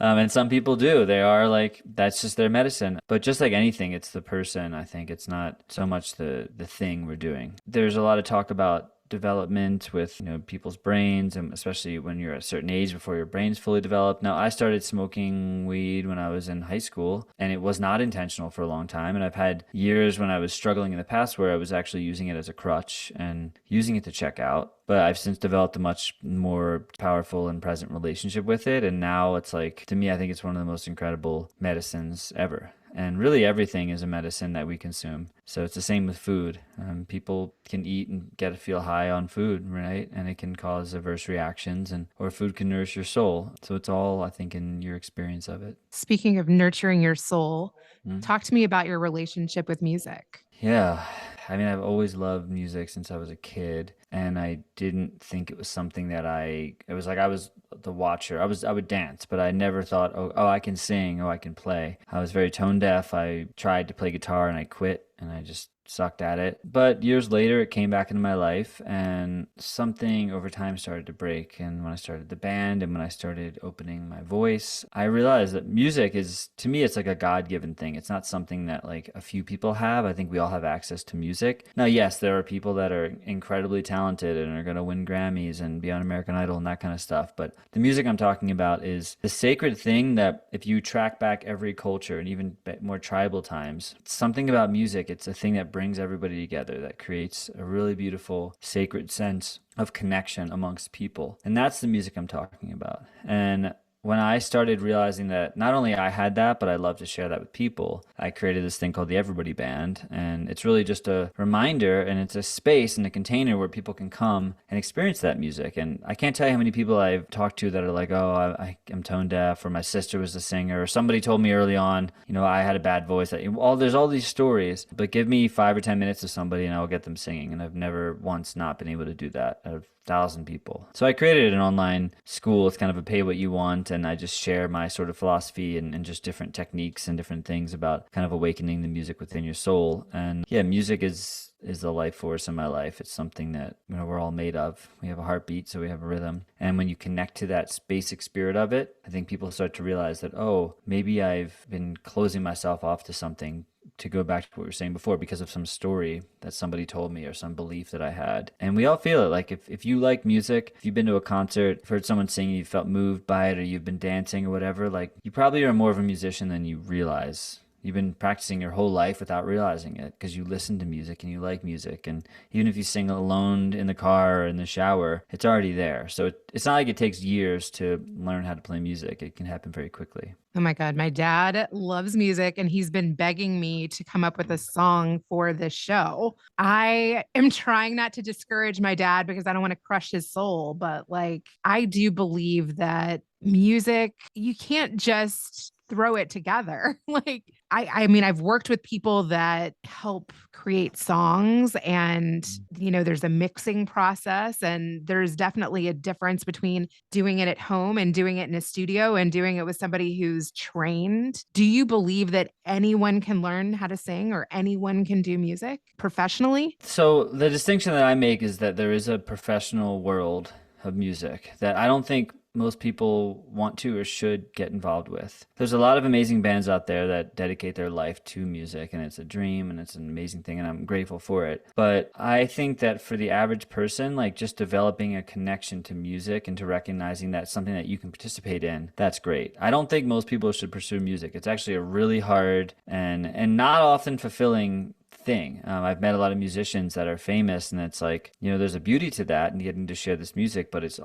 and some people do. They are like, that's just their medicine. But just like anything, it's the person. I think it's not so much the thing we're doing. There's a lot of talk about development with, you know, people's brains, and especially when you're at a certain age before your brain's fully developed. Now, I started smoking weed when I was in high school, and it was not intentional for a long time. And I've had years when I was struggling in the past where I was actually using it as a crutch and using it to check out. But I've since developed a much more powerful and present relationship with it. And now it's like, to me, I think it's one of the most incredible medicines ever. And really everything is a medicine that we consume. So it's the same with food. People can eat and get to feel high on food, right? And it can cause adverse reactions, or food can nourish your soul. So it's all, I think, in your experience of it. Speaking of nurturing your soul, talk to me about your relationship with music. Yeah. I mean, I've always loved music since I was a kid, and I didn't think it was something that it was like I was the watcher. I would dance, but I never thought, oh, I can sing, oh, I can play. I was very tone deaf. I tried to play guitar and I quit, and I just sucked at it. But years later, it came back into my life, and something over time started to break. And when I started the band and when I started opening my voice, I realized that music is, to me, it's like a God-given thing. It's not something that like a few people have. I think we all have access to music. Now, yes, there are people that are incredibly talented and are going to win Grammys and be on American Idol and that kind of stuff. But the music I'm talking about is the sacred thing that if you track back every culture and even more tribal times, something about music, it's a thing that brings everybody together, that creates a really beautiful, sacred sense of connection amongst people. And that's the music I'm talking about. And when I started realizing that not only I had that, but I love to share that with people, I created this thing called the Everybody Band. And it's really just a reminder, and it's a space and a container where people can come and experience that music. And I can't tell you how many people I've talked to that are like, oh, I'm tone deaf, or my sister was a singer, or somebody told me early on, you know, I had a bad voice. There's all these stories, but give me 5 or 10 minutes of somebody and I'll get them singing. And I've never once not been able to do that out of 1,000 people. So I created an online school. It's kind of a pay what you want, and I just share my sort of philosophy and just different techniques and different things about kind of awakening the music within your soul. And yeah, music is the life force in my life. It's something that, you know, we're all made of. We have a heartbeat, so we have a rhythm. And when you connect to that basic spirit of it, I think people start to realize that, oh, maybe I've been closing myself off to something, to go back to what we were saying before, because of some story that somebody told me or some belief that I had. And we all feel it. Like if you like music, if you've been to a concert, heard someone sing, you felt moved by it, or you've been dancing or whatever, like you probably are more of a musician than you realize. You've been practicing your whole life without realizing it, because you listen to music and you like music. And even if you sing alone in the car or in the shower, it's already there. So it's not like it takes years to learn how to play music. It can happen very quickly. Oh my God, my dad loves music, and he's been begging me to come up with a song for this show. I am trying not to discourage my dad because I don't want to crush his soul, but like, I do believe that music, you can't just throw it together. Like, I mean, I've worked with people that help create songs, and, there's a mixing process, and there's definitely a difference between doing it at home and doing it in a studio and doing it with somebody who's trained. Do you believe that anyone can learn how to sing or anyone can do music professionally? So the distinction that I make is that there is a professional world of music that I don't think most people want to or should get involved with. There's a lot of amazing bands out there that dedicate their life to music, and it's a dream and it's an amazing thing, and I'm grateful for it. But I think that for the average person, like just developing a connection to music and to recognizing that's something that you can participate in, that's great. I don't think most people should pursue music. It's actually a really hard and not often fulfilling thing. I've met a lot of musicians that are famous, and it's like, there's a beauty to that and getting to share this music, but it's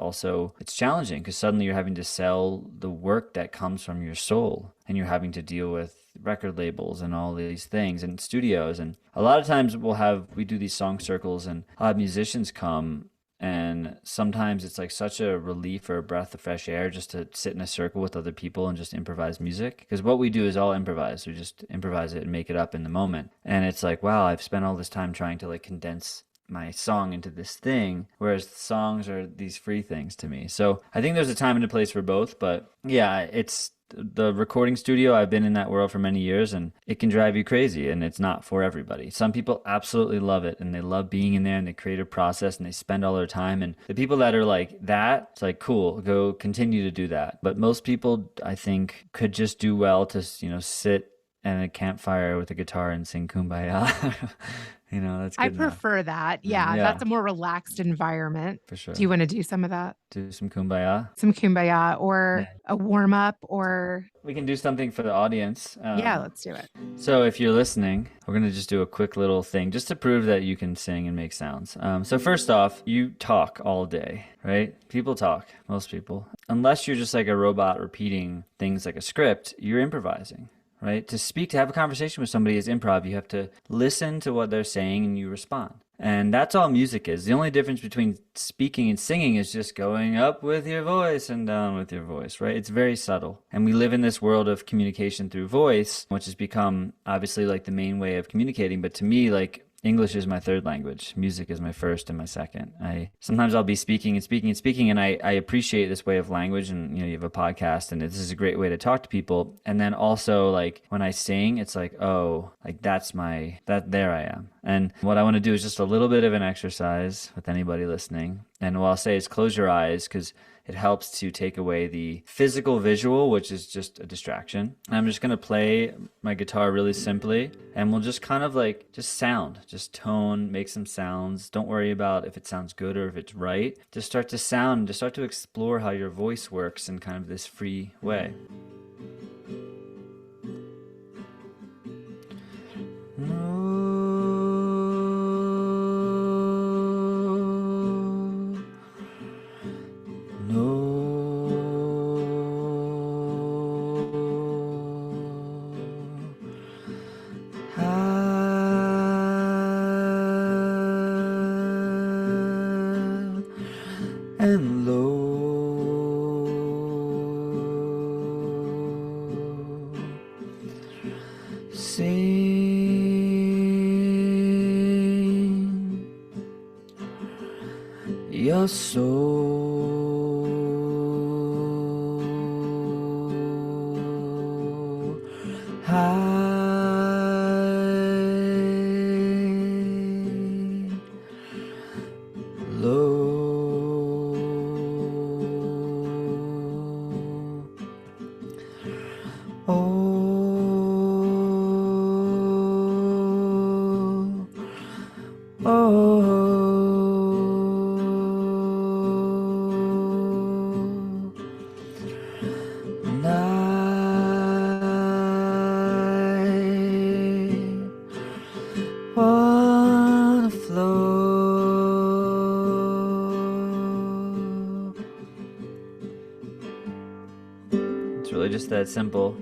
challenging because suddenly you're having to sell the work that comes from your soul, and you're having to deal with record labels and all these things and studios. And a lot of times we do these song circles, and I'll have musicians come, and sometimes it's like such a relief or a breath of fresh air just to sit in a circle with other people and just improvise music. Because what we do is all improvise. We just improvise it and make it up in the moment. And it's like, wow, I've spent all this time trying to like condense my song into this thing, whereas songs are these free things to me. So I think there's a time and a place for both. But yeah, it's the recording studio. I've been in that world for many years, and it can drive you crazy, and it's not for everybody. Some people absolutely love it, and they love being in there, and they create a process, and they spend all their time. And the people that are like that, it's like, cool, go continue to do that. But most people, I think, could just do well to, sit at a campfire with a guitar and sing Kumbaya. That's good I enough. prefer that. Yeah, that's a more relaxed environment. For sure. Do you want to do some of that? Do some Kumbaya? Some Kumbaya or a warm up, or... We can do something for the audience. Yeah, let's do it. So if you're listening, we're going to just do a quick little thing just to prove that you can sing and make sounds. So first off, you talk all day, right? People talk, most people. Unless you're just like a robot repeating things like a script, you're improvising. Right? To have a conversation with somebody is improv. You have to listen to what they're saying and you respond. And that's all music is. The only difference between speaking and singing is just going up with your voice and down with your voice, right? It's very subtle. And we live in this world of communication through voice, which has become obviously like the main way of communicating. But to me, like, English is my third language. Music is my first and my second. Sometimes I'll be speaking, and I appreciate this way of language. And you have a podcast, and this is a great way to talk to people. And then also, like, when I sing, it's like, oh, like there I am. And what I want to do is just a little bit of an exercise with anybody listening. And what I'll say is close your eyes, because it helps to take away the physical visual, which is just a distraction. And I'm just going to play my guitar really simply, and we'll just kind of like just tone, make some sounds. Don't worry about if it sounds good or if it's right. Just start to sound, just start to explore how your voice works in kind of this free way. And low. Sing your soul high. It's really just that simple.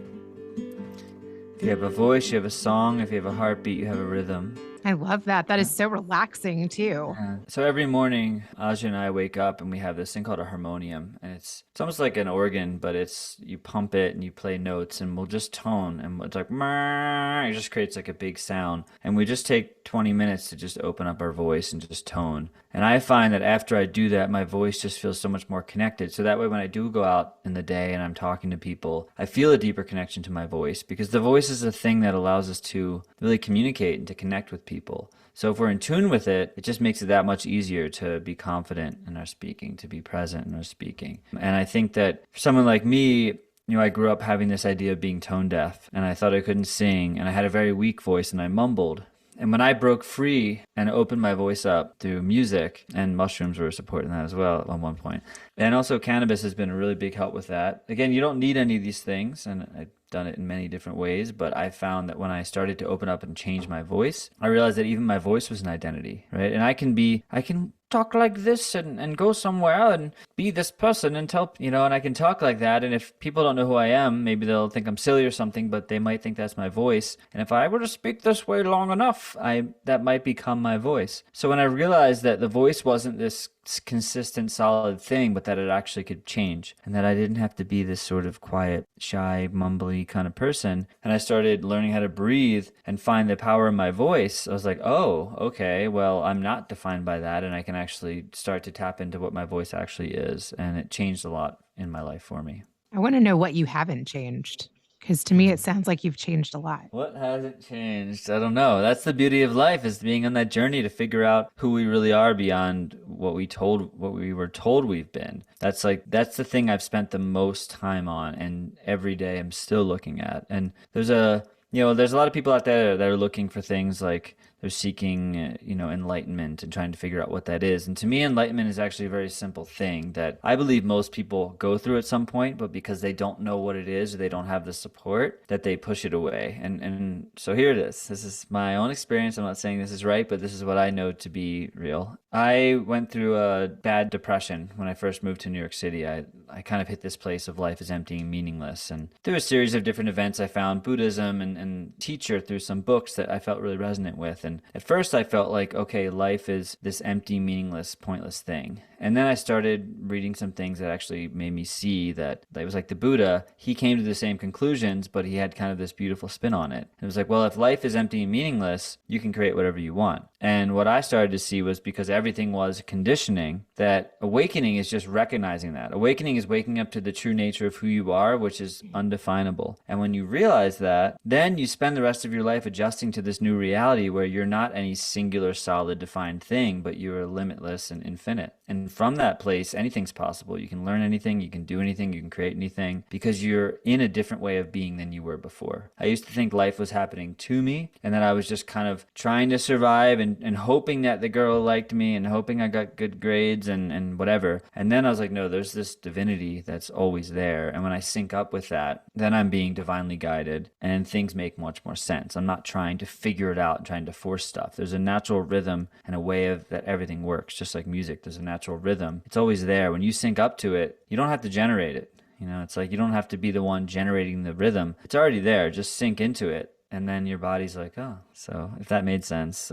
If you have a voice, you have a song. If you have a heartbeat, you have a rhythm. I love that. That is so relaxing too. Yeah. So every morning, Aja and I wake up and we have this thing called a harmonium, and it's almost like an organ, but it's you pump it and you play notes, and we'll just tone, and it's like it just creates like a big sound, and we just take 20 minutes to just open up our voice and just tone. And I find that after I do that, my voice just feels so much more connected. So that way, when I do go out in the day and I'm talking to people, I feel a deeper connection to my voice, because the voice is a thing that allows us to really communicate and to connect with people. So if we're in tune with it, it just makes it that much easier to be confident in our speaking, to be present in our speaking. And I think that for someone like me, I grew up having this idea of being tone deaf, and I thought I couldn't sing, and I had a very weak voice, and I mumbled. And when I broke free and opened my voice up through music, and mushrooms were supporting that as well at one point, and also cannabis has been a really big help with that. Again, you don't need any of these things, and I've done it in many different ways, but I found that when I started to open up and change my voice, I realized that even my voice was an identity, right? And I can talk like this and go somewhere and be this person and tell, and I can talk like that. And if people don't know who I am, maybe they'll think I'm silly or something, but they might think that's my voice. And if I were to speak this way long enough, that might become my voice. So when I realized that the voice wasn't this consistent, solid thing, but that it actually could change, and that I didn't have to be this sort of quiet, shy, mumbly kind of person, and I started learning how to breathe and find the power in my voice, I was like, oh, okay, well, I'm not defined by that, and I can actually start to tap into what my voice actually is, and it changed a lot in my life for me. I want to know what you haven't changed, because to me, it sounds like you've changed a lot. What hasn't changed? I don't know. That's the beauty of life, is being on that journey to figure out who we really are beyond what we were told we've been. That's the thing I've spent the most time on, and every day I'm still looking at. And there's a lot of people out there that are looking for things like they're seeking, enlightenment and trying to figure out what that is. And to me, enlightenment is actually a very simple thing that I believe most people go through at some point, but because they don't know what it is or they don't have the support, that they push it away. And so here it is. This is my own experience. I'm not saying this is right, but this is what I know to be real. I went through a bad depression when I first moved to New York City. I kind of hit this place of life is empty and meaningless. And through a series of different events, I found Buddhism and teacher through some books that I felt really resonant with. And at first I felt like, okay, life is this empty, meaningless, pointless thing. And then I started reading some things that actually made me see that it was like the Buddha. He came to the same conclusions, but he had kind of this beautiful spin on it. It was like, well, if life is empty and meaningless, you can create whatever you want. And what I started to see was, because everything was conditioning, that awakening is just recognizing that. Awakening is waking up to the true nature of who you are, which is undefinable. And when you realize that, then you spend the rest of your life adjusting to this new reality where you're not any singular, solid, defined thing, but you're limitless and infinite. And from that place, anything's possible. You can learn anything, you can do anything, you can create anything, because you're in a different way of being than you were before. I used to think life was happening to me, and that I was just kind of trying to survive and hoping that the girl liked me and hoping I got good grades and whatever. And then I was like, no, there's this divinity that's always there. And when I sync up with that, then I'm being divinely guided and things make much more sense. I'm not trying to figure it out and trying to force stuff. There's a natural rhythm and a way of that everything works, just like music. There's a natural rhythm. It's always there. When you sync up to it, you don't have to generate it. It's like you don't have to be the one generating the rhythm. It's already there. Just sink into it. And then your body's like, oh, so if that made sense.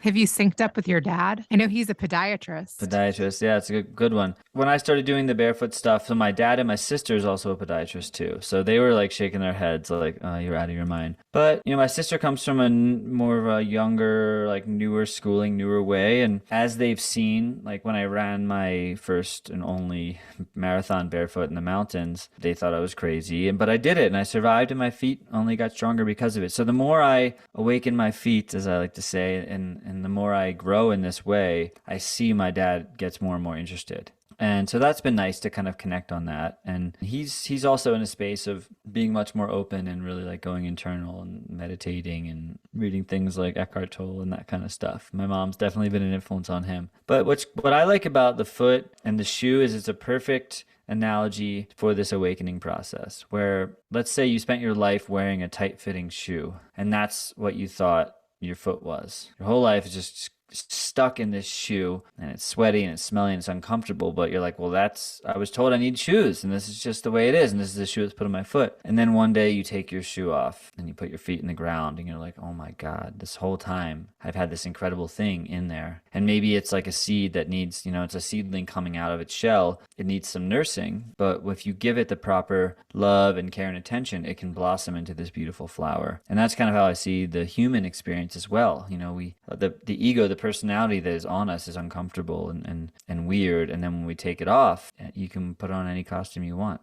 Have you synced up with your dad? I know he's a podiatrist. Podiatrist, yeah, it's a good one. When I started doing the barefoot stuff, so my dad and my sister is also a podiatrist too. So they were like shaking their heads like, oh, you're out of your mind. But, my sister comes from more of a younger, like newer schooling, newer way. And as they've seen, like when I ran my first and only marathon barefoot in the mountains, they thought I was crazy. But I did it and I survived, and my feet only got stronger because of it. So the more I awaken my feet, as I like to say, and the more I grow in this way, I see my dad gets more and more interested. And so that's been nice to kind of connect on that. And he's also in a space of being much more open and really like going internal and meditating and reading things like Eckhart Tolle and that kind of stuff. My mom's definitely been an influence on him. But what I like about the foot and the shoe is it's a perfect analogy for this awakening process, where let's say you spent your life wearing a tight-fitting shoe, and that's what you thought your foot was. Your whole life is just stuck in this shoe and it's sweaty and it's smelly and it's uncomfortable, but you're like, well, I was told I need shoes and this is just the way it is. And this is the shoe that's put on my foot. And then one day you take your shoe off and you put your feet in the ground and you're like, oh my God, this whole time I've had this incredible thing in there. And maybe it's like a seed that needs, it's a seedling coming out of its shell. It needs some nursing, but if you give it the proper love and care and attention, it can blossom into this beautiful flower. And that's kind of how I see the human experience as well. The ego, the personality that is on us is uncomfortable and weird. And then when we take it off, you can put on any costume you want.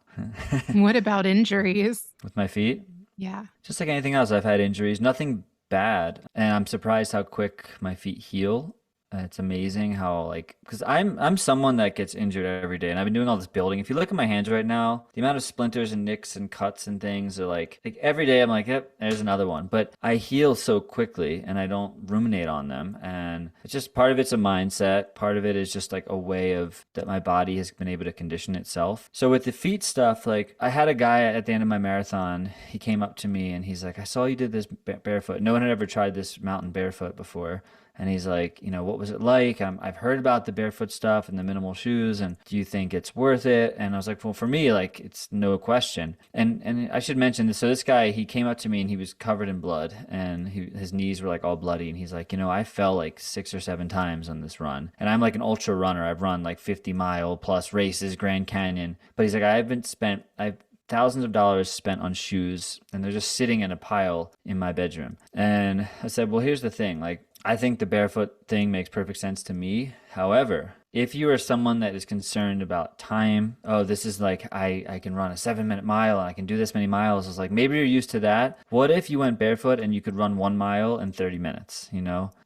What about injuries? With my feet? Yeah. Just like anything else, I've had injuries, nothing bad. And I'm surprised how quick my feet heal. It's amazing how because I'm someone that gets injured every day, and I've been doing all this building. If you look at my hands right now, the amount of splinters and nicks and cuts and things are like every day I'm like, yep, there's another one. But I heal so quickly and I don't ruminate on them. And it's just part of it's a mindset. Part of it is just like a way of that my body has been able to condition itself. So with the feet stuff, I had a guy at the end of my marathon, he came up to me and he's like, I saw you did this barefoot. No one had ever tried this mountain barefoot before. And he's like, what was it like? I've heard about the barefoot stuff and the minimal shoes, and do you think it's worth it? And I was like, well, for me, it's no question. And I should mention this. So this guy, he came up to me and he was covered in blood, and his knees were all bloody. And he's like, I fell 6 or 7 times on this run. And I'm an ultra runner. I've run 50-mile plus races, Grand Canyon. But he's like, I've thousands of dollars spent on shoes, and they're just sitting in a pile in my bedroom. And I said, well, here's the thing. I think the barefoot thing makes perfect sense to me. However, if you are someone that is concerned about time, this is I can run a 7-minute mile and I can do this many miles. It's maybe you're used to that. What if you went barefoot and you could run 1 mile in 30 minutes?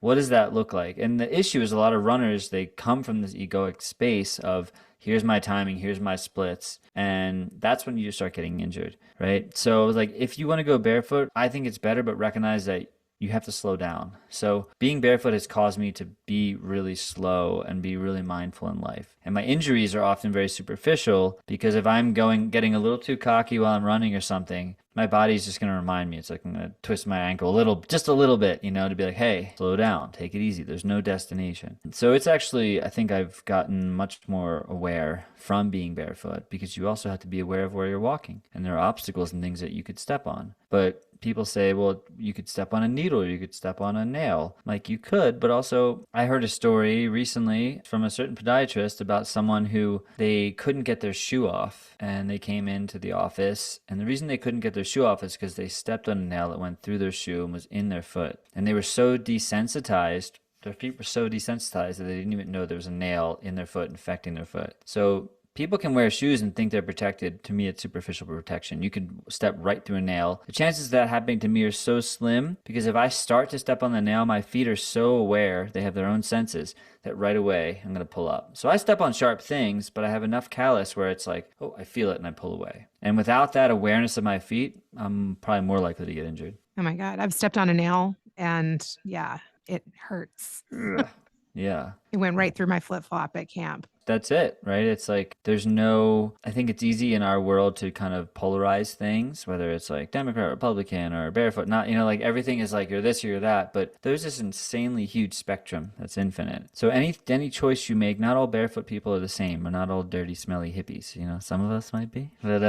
What does that look like? And the issue is a lot of runners, they come from this egoic space of, here's my timing, here's my splits. And that's when you just start getting injured, right? So if you want to go barefoot, I think it's better, but recognize that you have to slow down. So being barefoot has caused me to be really slow and be really mindful in life. And my injuries are often very superficial because if I'm getting a little too cocky while I'm running or something, my body's just going to remind me. It's I'm going to twist my ankle just a little bit, to be hey, slow down, take it easy. There's no destination. So it's actually, I think I've gotten much more aware from being barefoot because you also have to be aware of where you're walking. And there are obstacles and things that you could step on. But people say, well, you could step on a needle, or you could step on a nail. You could, but also I heard a story recently from a certain podiatrist about someone who they couldn't get their shoe off, and they came into the office, and the reason they couldn't get their shoe off is because they stepped on a nail that went through their shoe and was in their foot. And they were so desensitized, their feet were so desensitized that they didn't even know there was a nail in their foot infecting their foot. So people can wear shoes and think they're protected. To me, it's superficial protection. You can step right through a nail. The chances of that happening to me are so slim because if I start to step on the nail, my feet are so aware, they have their own senses, that right away I'm going to pull up. So I step on sharp things, but I have enough callus where it's oh, I feel it and I pull away. And without that awareness of my feet, I'm probably more likely to get injured. Oh my God. I've stepped on a nail and yeah, it hurts. Yeah. It went right through my flip-flop at camp. That's it, right? It's there's no, I think it's easy in our world to kind of polarize things, whether it's Democrat, Republican, or barefoot, not, everything is you're this, you're that, but there's this insanely huge spectrum that's infinite. So any choice you make, not all barefoot people are the same. We're not all dirty, smelly hippies. Some of us might be, but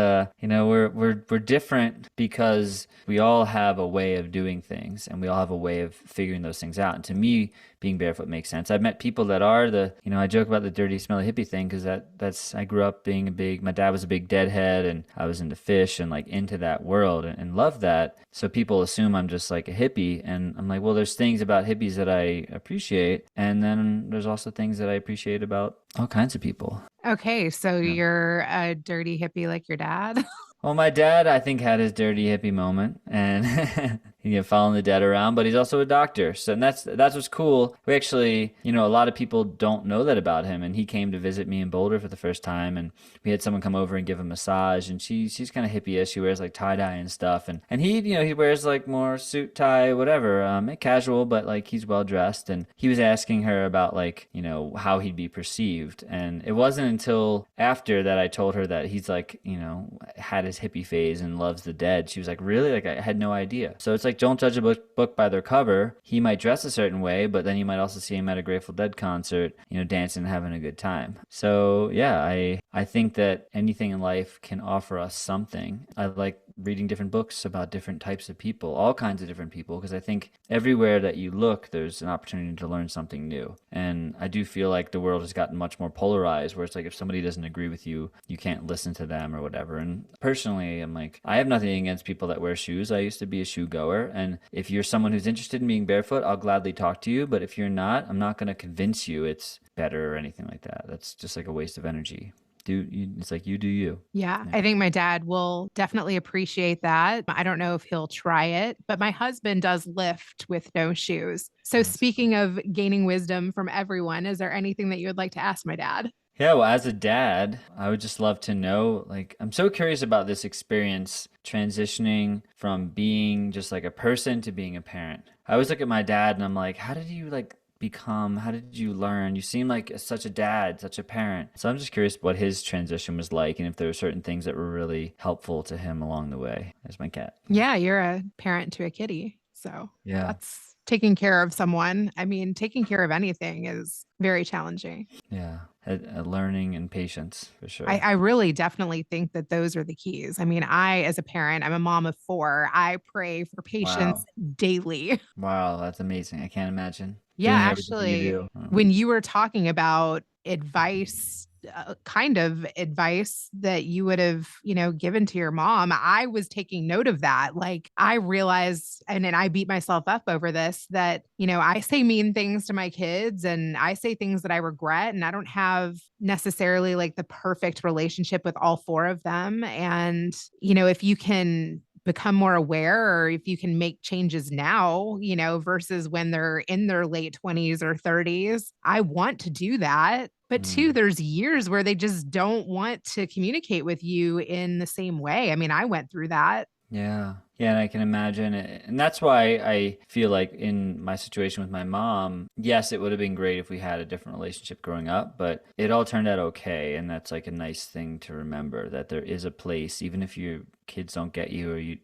we're different because we all have a way of doing things and we all have a way of figuring those things out. And to me, being barefoot makes sense. I've met people that are I joke about the dirty, smelly hippie thing because that's I grew up being my dad was a big deadhead and I was into fish and into that world and loved that. So people assume I'm just a hippie, and I'm well, there's things about hippies that I appreciate, and then there's also things that I appreciate about all kinds of people. Okay, so Yeah. you're a dirty hippie like your dad? Well, my dad, I think, had his dirty hippie moment, and following the dead around, but he's also a doctor. So and that's what's cool. We actually, a lot of people don't know that about him, and he came to visit me in Boulder for the first time, and we had someone come over and give him a massage, and she's kind of hippie-ish. She wears tie-dye and stuff, and he, he wears more suit, tie, whatever, casual, but he's well-dressed, and he was asking her about how he'd be perceived, and it wasn't until after that I told her that he's had his hippie phase and loves the dead. She was really? I had no idea. So it's like, don't judge a book by their cover. He might dress a certain way, but then you might also see him at a Grateful Dead concert, dancing and having a good time. So yeah, I think that anything in life can offer us something. I like reading different books about different types of people, all kinds of different people, because I think everywhere that you look, there's an opportunity to learn something new. And I do feel like the world has gotten much more polarized, where it's like if somebody doesn't agree with you, you can't listen to them or whatever. And personally, I'm like, I have nothing against people that wear shoes. I used to be a shoe goer. And if you're someone who's interested in being barefoot, I'll gladly talk to you. But if you're not, I'm not going to convince you it's better or anything like that. That's just like a waste of energy. It's like, you do you. Yeah, I think my dad will definitely appreciate that. I don't know if he'll try it, but my husband does lift with no shoes. So, speaking of gaining wisdom from everyone, is there anything that you would like to ask my dad? Yeah, well, as a dad, I would just love to know, like, I'm so curious about this experience transitioning from being just like a person to being a parent. I always look at my dad and I'm like, how did you how did you learn? You seem like such a dad, such a parent. So I'm just curious what his transition was like and if there were certain things that were really helpful to him along the way. There's my cat. Yeah, you're a parent to a kitty. So Yeah. that's taking care of someone. I mean, taking care of anything is very challenging. Yeah. Learning and patience for sure. I really definitely think that those are the keys. I mean, as a parent, I'm a mom of 4. I pray for patience daily. Wow, that's amazing. I can't imagine. Yeah, Doing everything you actually, do. when you were talking about advice, kind of advice that you would have, given to your mom, I was taking note of that. Like, I realized, and then I beat myself up over this, that, I say mean things to my kids and I say things that I regret, and I don't have necessarily like the perfect relationship with all 4 of them. And, if you can become more aware, or if you can make changes now, versus when they're in their late 20s or 30s, I want to do that. But 2, there's years where they just don't want to communicate with you in the same way. I mean, I went through that. Yeah. Yeah, and I can imagine it. And that's why I feel like in my situation with my mom, yes, it would have been great if we had a different relationship growing up, but it all turned out okay. And that's like a nice thing to remember, that there is a place, even if your kids don't get you or you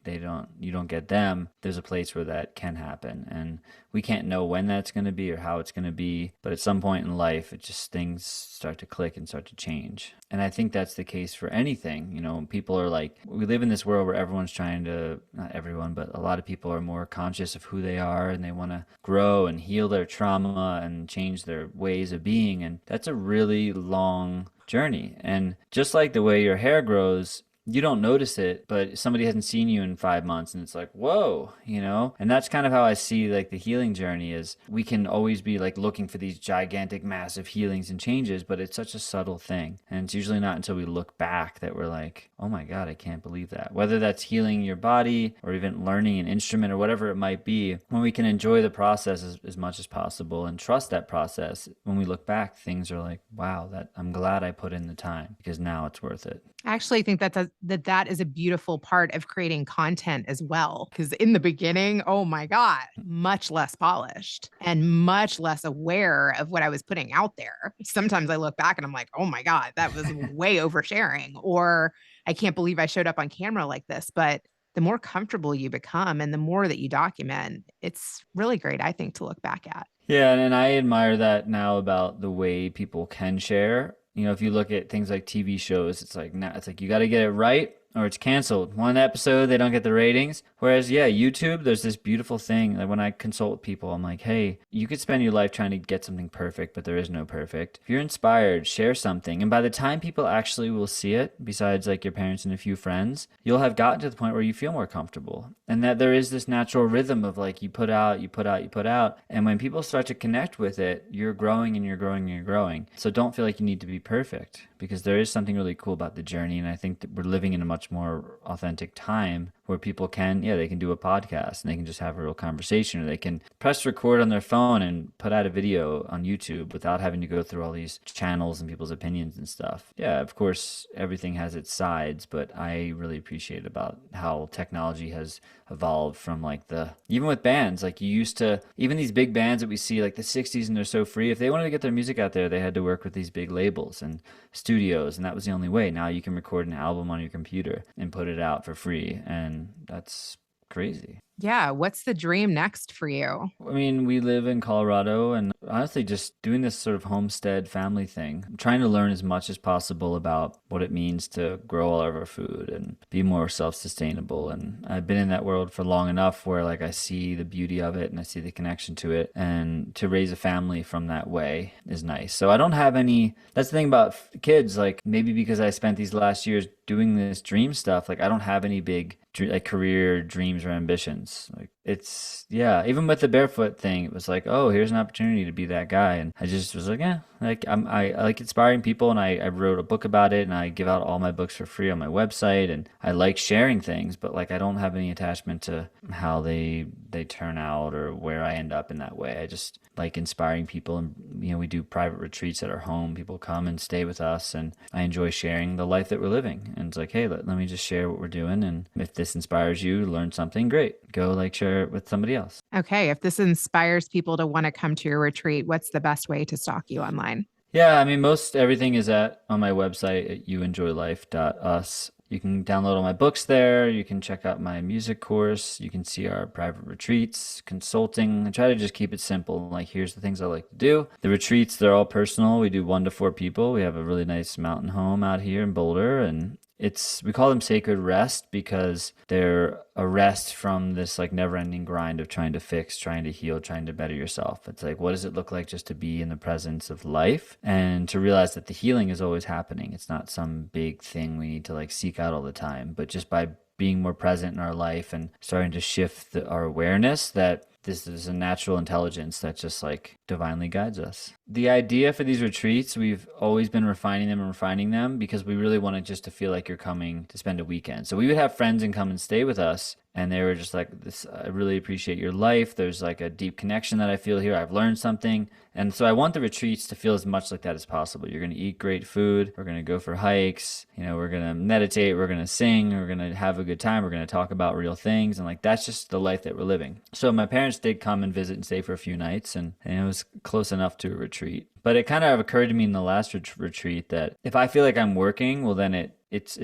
don't get them, there's a place where that can happen. And we can't know when that's going to be or how it's going to be, but at some point in life, things start to click and start to change. And I think that's the case for anything. People are like, we live in this world where everyone's trying to, not everyone, but a lot of people are more conscious of who they are and they want to grow and heal their trauma and change their ways of being. And that's a really long journey. And just like the way your hair grows, you don't notice it, but somebody hasn't seen you in 5 months and it's like, whoa, and that's kind of how I see like the healing journey is. We can always be like looking for these gigantic, massive healings and changes, but it's such a subtle thing. And it's usually not until we look back that we're like, oh my God, I can't believe that. Whether that's healing your body or even learning an instrument or whatever it might be, when we can enjoy the process as much as possible and trust that process, when we look back, things are like, wow, I'm glad I put in the time because now it's worth it. I actually think that is a beautiful part of creating content as well. Because in the beginning, oh my God, much less polished and much less aware of what I was putting out there. Sometimes I look back and I'm like, oh my God, that was way oversharing. Or I can't believe I showed up on camera like this. But the more comfortable you become and the more that you document, it's really great, I think, to look back at. Yeah, and I admire that now about the way people can share. If you look at things like TV shows, it's like you got to get it right or it's canceled. One episode, they don't get the ratings. Whereas, yeah, YouTube, there's this beautiful thing. Like when I consult with people, I'm like, hey, you could spend your life trying to get something perfect, but there is no perfect. If you're inspired, share something. And by the time people actually will see it, besides like your parents and a few friends, you'll have gotten to the point where you feel more comfortable. And that there is this natural rhythm of like you put out, you put out, you put out. And when people start to connect with it, you're growing and you're growing and you're growing. So don't feel like you need to be perfect, because there is something really cool about the journey. And I think that we're living in a much more authentic time where people can, they can do a podcast and they can just have a real conversation, or they can press record on their phone and put out a video on YouTube without having to go through all these channels and people's opinions and stuff. Yeah, of course, everything has its sides, but I really appreciate about how technology has evolved from like even with bands, like you used to, even these big bands that we see like the 60s and they're so free, if they wanted to get their music out there, they had to work with these big labels and studios, and that was the only way. Now you can record an album on your computer and put it out for free, and that's crazy. Yeah. What's the dream next for you? I mean, we live in Colorado, and honestly, just doing this sort of homestead family thing. I'm trying to learn as much as possible about what it means to grow all of our food and be more self-sustainable. And I've been in that world for long enough where like I see the beauty of it and I see the connection to it. And to raise a family from that way is nice. So I don't have any, that's the thing about kids, like maybe because I spent these last years doing this dream stuff, like I don't have any big like career dreams or ambitions. Like it's, yeah, even with the Barefoot thing, it was like, oh, here's an opportunity to be that guy. And I just was like, yeah, like I like inspiring people, and I wrote a book about it, and I give out all my books for free on my website, and I like sharing things, but like I don't have any attachment to how they turn out or where I end up in that way. I just like inspiring people, and we do private retreats at our home. People come and stay with us, and I enjoy sharing the life that we're living. And it's like, hey, let me just share what we're doing, and if this inspires you to learn something, great. Go like share it with somebody else. Okay. If this inspires people to want to come to your retreat, what's the best way to stalk you online? Yeah, I mean, most everything is on my website at youenjoylife.us. You can download all my books there. You can check out my music course. You can see our private retreats, consulting. I try to just keep it simple. Like, here's the things I like to do. The retreats, they're all personal. We do 1 to 4 people. We have a really nice mountain home out here in Boulder, and we call them sacred rest because they're a rest from this like never-ending grind of trying to fix, trying to heal, trying to better yourself. It's like, what does it look like just to be in the presence of life and to realize that the healing is always happening? It's not some big thing we need to like seek out all the time, but just by being more present in our life and starting to shift our awareness that this is a natural intelligence that just like divinely guides us. The idea for these retreats, we've always been refining them because we really wanted just to feel like you're coming to spend a weekend. So we would have friends and come and stay with us, and they were just like, "This, I really appreciate your life. There's like a deep connection that I feel here. I've learned something." And so I want the retreats to feel as much like that as possible. You're going to eat great food. We're going to go for hikes. We're going to meditate. We're going to sing. We're going to have a good time. We're going to talk about real things. And like, that's just the life that we're living. So my parents did come and visit and stay for a few nights, and it was close enough to a retreat. But it kind of occurred to me in the last retreat that if I feel like I'm working, well, then it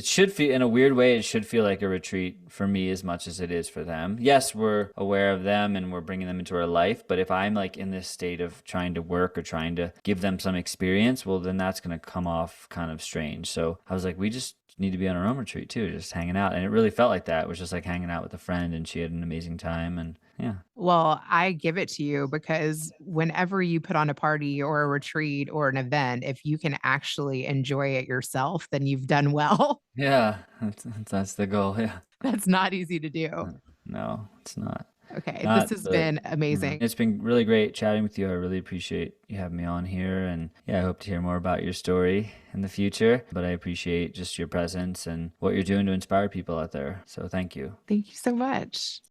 should feel, in a weird way, it should feel like a retreat for me as much as it is for them. Yes, we're aware of them and we're bringing them into our life. But if I'm like in this state of trying to work or trying to give them some experience, well, then that's going to come off kind of strange. So I was like, we just need to be on our own retreat too, just hanging out. And it really felt like that. It was just like hanging out with a friend, and she had an amazing time. And yeah. Well, I give it to you because whenever you put on a party or a retreat or an event, if you can actually enjoy it yourself, then you've done well. Yeah, that's the goal. Yeah. That's not easy to do. No, it's not. Okay. This Not has the been amazing. It's been really great chatting with you. I really appreciate you having me on here. And yeah, I hope to hear more about your story in the future. But I appreciate just your presence and what you're doing to inspire people out there. So thank you. Thank you so much.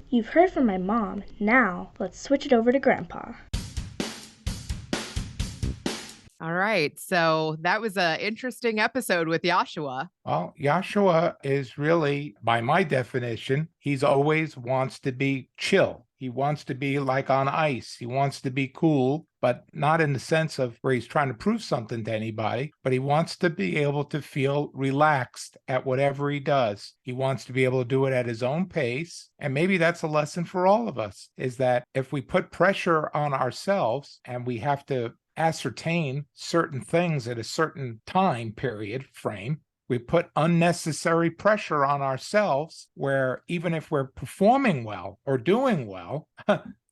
You've heard from my mom. Now, let's switch it over to Grandpa. All right. So that was an interesting episode with Yoshua. Well, Joshua is really, by my definition, he's always wants to be chill. He wants to be like on ice. He wants to be cool, but not in the sense of where he's trying to prove something to anybody, but he wants to be able to feel relaxed at whatever he does. He wants to be able to do it at his own pace. And maybe that's a lesson for all of us, is that if we put pressure on ourselves and we have to ascertain certain things at a certain time period frame, we put unnecessary pressure on ourselves where even if we're performing well or doing well,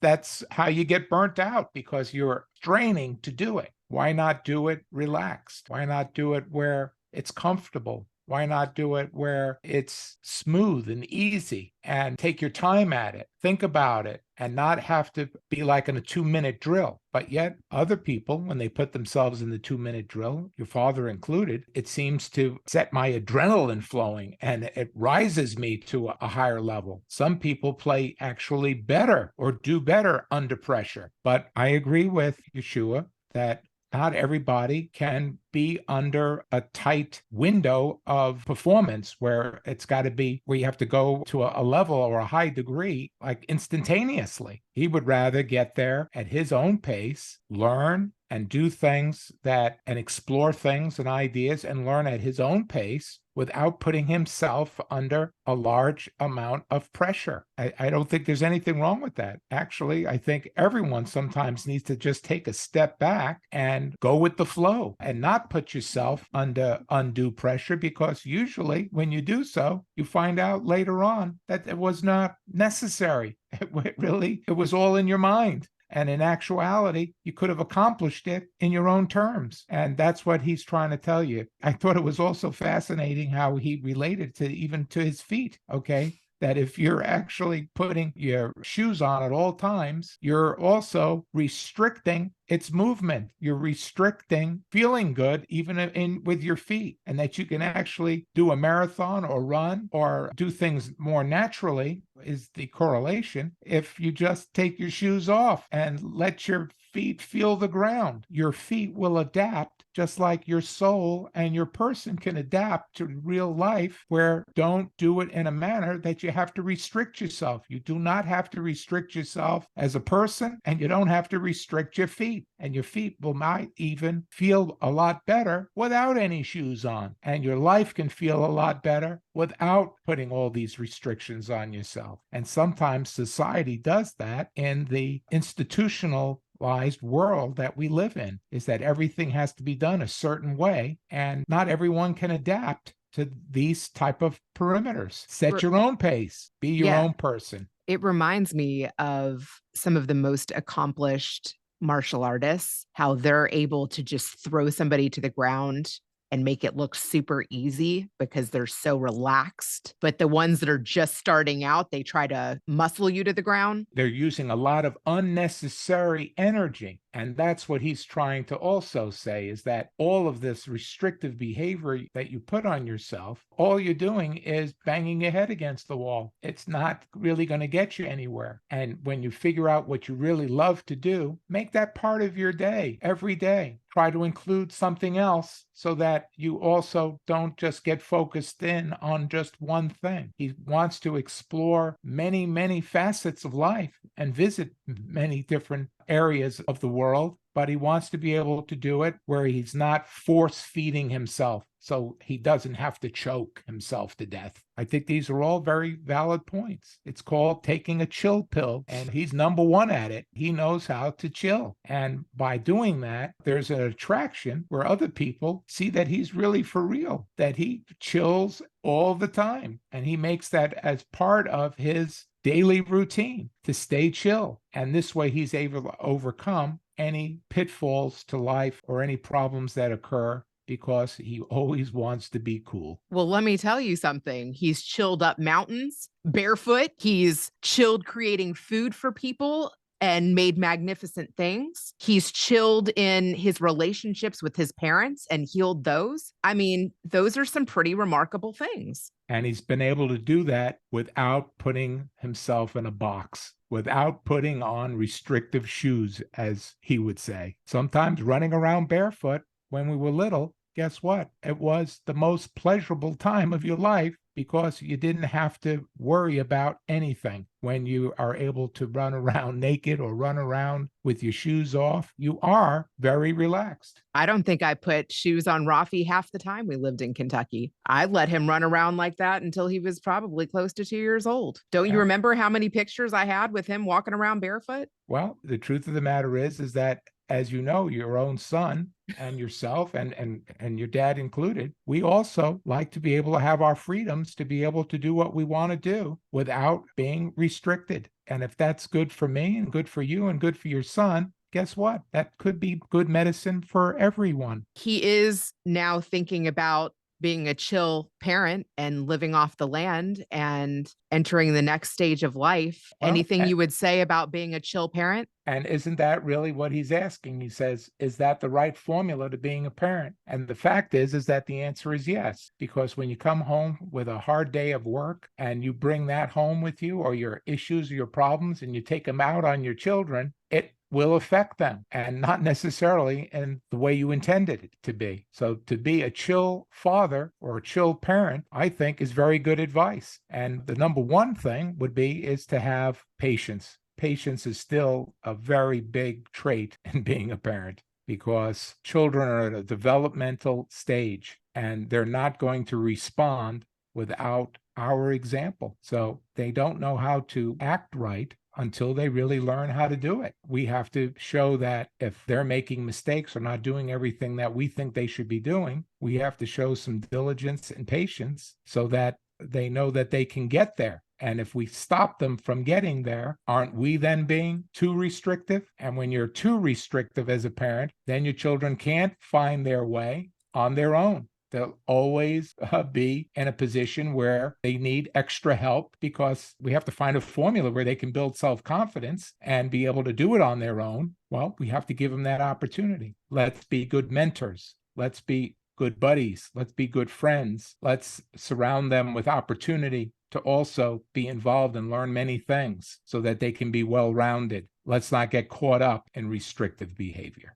that's how you get burnt out because you're straining to do it. Why not do it relaxed? Why not do it where it's comfortable? Why not do it where it's smooth and easy and take your time at it? Think about it and not have to be like in a 2-minute drill. But yet other people, when they put themselves in the 2-minute drill, your father included, it seems to set my adrenaline flowing and it rises me to a higher level. Some people play actually better or do better under pressure. But I agree with Yoshua that not everybody can be under a tight window of performance where it's got to be where you have to go to a level or a high degree like instantaneously. He would rather get there at his own pace, learn and do things and explore things and ideas and learn at his own pace without putting himself under a large amount of pressure. I don't think there's anything wrong with that. Actually, I think everyone sometimes needs to just take a step back and go with the flow and not put yourself under undue pressure, because usually when you do so, you find out later on that it was not necessary. It was all in your mind. And in actuality, you could have accomplished it in your own terms. And that's what he's trying to tell you. I thought it was also fascinating how he related to his feet, okay? That if you're actually putting your shoes on at all times, you're also restricting its movement. You're restricting feeling good even with your feet, and that you can actually do a marathon or run or do things more naturally is the correlation if you just take your shoes off and let your feet feel the ground. Your feet will adapt just like your soul and your person can adapt to real life, where don't do it in a manner that you have to restrict yourself. You do not have to restrict yourself as a person, and you don't have to restrict your feet. And your feet might even feel a lot better without any shoes on. And your life can feel a lot better without putting all these restrictions on yourself. And sometimes society does that in the institutionalized world that we live in, is that everything has to be done a certain way, and not everyone can adapt to these type of perimeters. Set your own pace, be your own person. It reminds me of some of the most accomplished martial artists, how they're able to just throw somebody to the ground and make it look super easy because they're so relaxed. But the ones that are just starting out, they try to muscle you to the ground. They're using a lot of unnecessary energy. And that's what he's trying to also say, is that all of this restrictive behavior that you put on yourself, all you're doing is banging your head against the wall. It's not really going to get you anywhere. And when you figure out what you really love to do, make that part of your day, every day. Try to include something else so that you also don't just get focused in on just one thing. He wants to explore many, many facets of life and visit many different areas of the world, but he wants to be able to do it where he's not force feeding himself, so he doesn't have to choke himself to death. I think these are all very valid points. It's called taking a chill pill, and he's number one at it. He knows how to chill. And by doing that, there's an attraction where other people see that he's really for real, that he chills all the time. And he makes that as part of his daily routine to stay chill. And this way he's able to overcome any pitfalls to life or any problems that occur, because he always wants to be cool. Well, let me tell you something. He's chilled up mountains barefoot. He's chilled creating food for people and made magnificent things. He's chilled in his relationships with his parents and healed those. I mean, those are some pretty remarkable things. And he's been able to do that without putting himself in a box, without putting on restrictive shoes, as he would say. Sometimes running around barefoot when we were little, guess what? It was the most pleasurable time of your life, because you didn't have to worry about anything. When you are able to run around naked or run around with your shoes off, you are very relaxed. I don't think I put shoes on Rafi half the time we lived in Kentucky. I let him run around like that until he was probably close to 2 years old. Don't you remember how many pictures I had with him walking around barefoot? Well, the truth of the matter is that, as you know, your own son and yourself and your dad included, we also like to be able to have our freedoms to be able to do what we want to do without being restricted. And if that's good for me and good for you and good for your son, guess what? That could be good medicine for everyone. He is now thinking about being a chill parent and living off the land and entering the next stage of life. Well, anything you would say about being a chill parent? And isn't that really what he's asking? He says, is that the right formula to being a parent? And the fact is that the answer is yes, because when you come home with a hard day of work and you bring that home with you, or your issues or your problems, and you take them out on your children, it will affect them, and not necessarily in the way you intended it to be. So to be a chill father or a chill parent, I think, is very good advice. And the number one thing would be is to have patience. patience is still a very big trait in being a parent, because children are at a developmental stage and they're not going to respond without our example. So they don't know how to act right until they really learn how to do it. We have to show that if they're making mistakes or not doing everything that we think they should be doing, we have to show some diligence and patience so that they know that they can get there. And if we stop them from getting there, aren't we then being too restrictive? And when you're too restrictive as a parent, then your children can't find their way on their own. They'll always be in a position where they need extra help, because we have to find a formula where they can build self-confidence and be able to do it on their own. Well, we have to give them that opportunity. Let's be good mentors. Let's be good buddies. Let's be good friends. Let's surround them with opportunity to also be involved and learn many things so that they can be well-rounded. Let's not get caught up in restrictive behavior.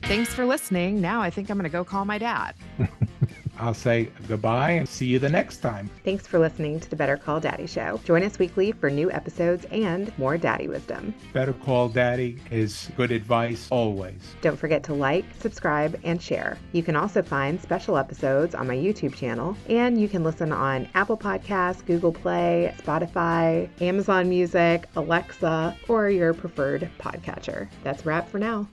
Thanks for listening. Now I think I'm going to go call my dad. I'll say goodbye and see you the next time. Thanks for listening to the Better Call Daddy Show. Join us weekly for new episodes and more daddy wisdom. Better Call Daddy is good advice always. Don't forget to like, subscribe, and share. You can also find special episodes on my YouTube channel, and you can listen on Apple Podcasts, Google Play, Spotify, Amazon Music, Alexa, or your preferred podcatcher. That's a wrap for now.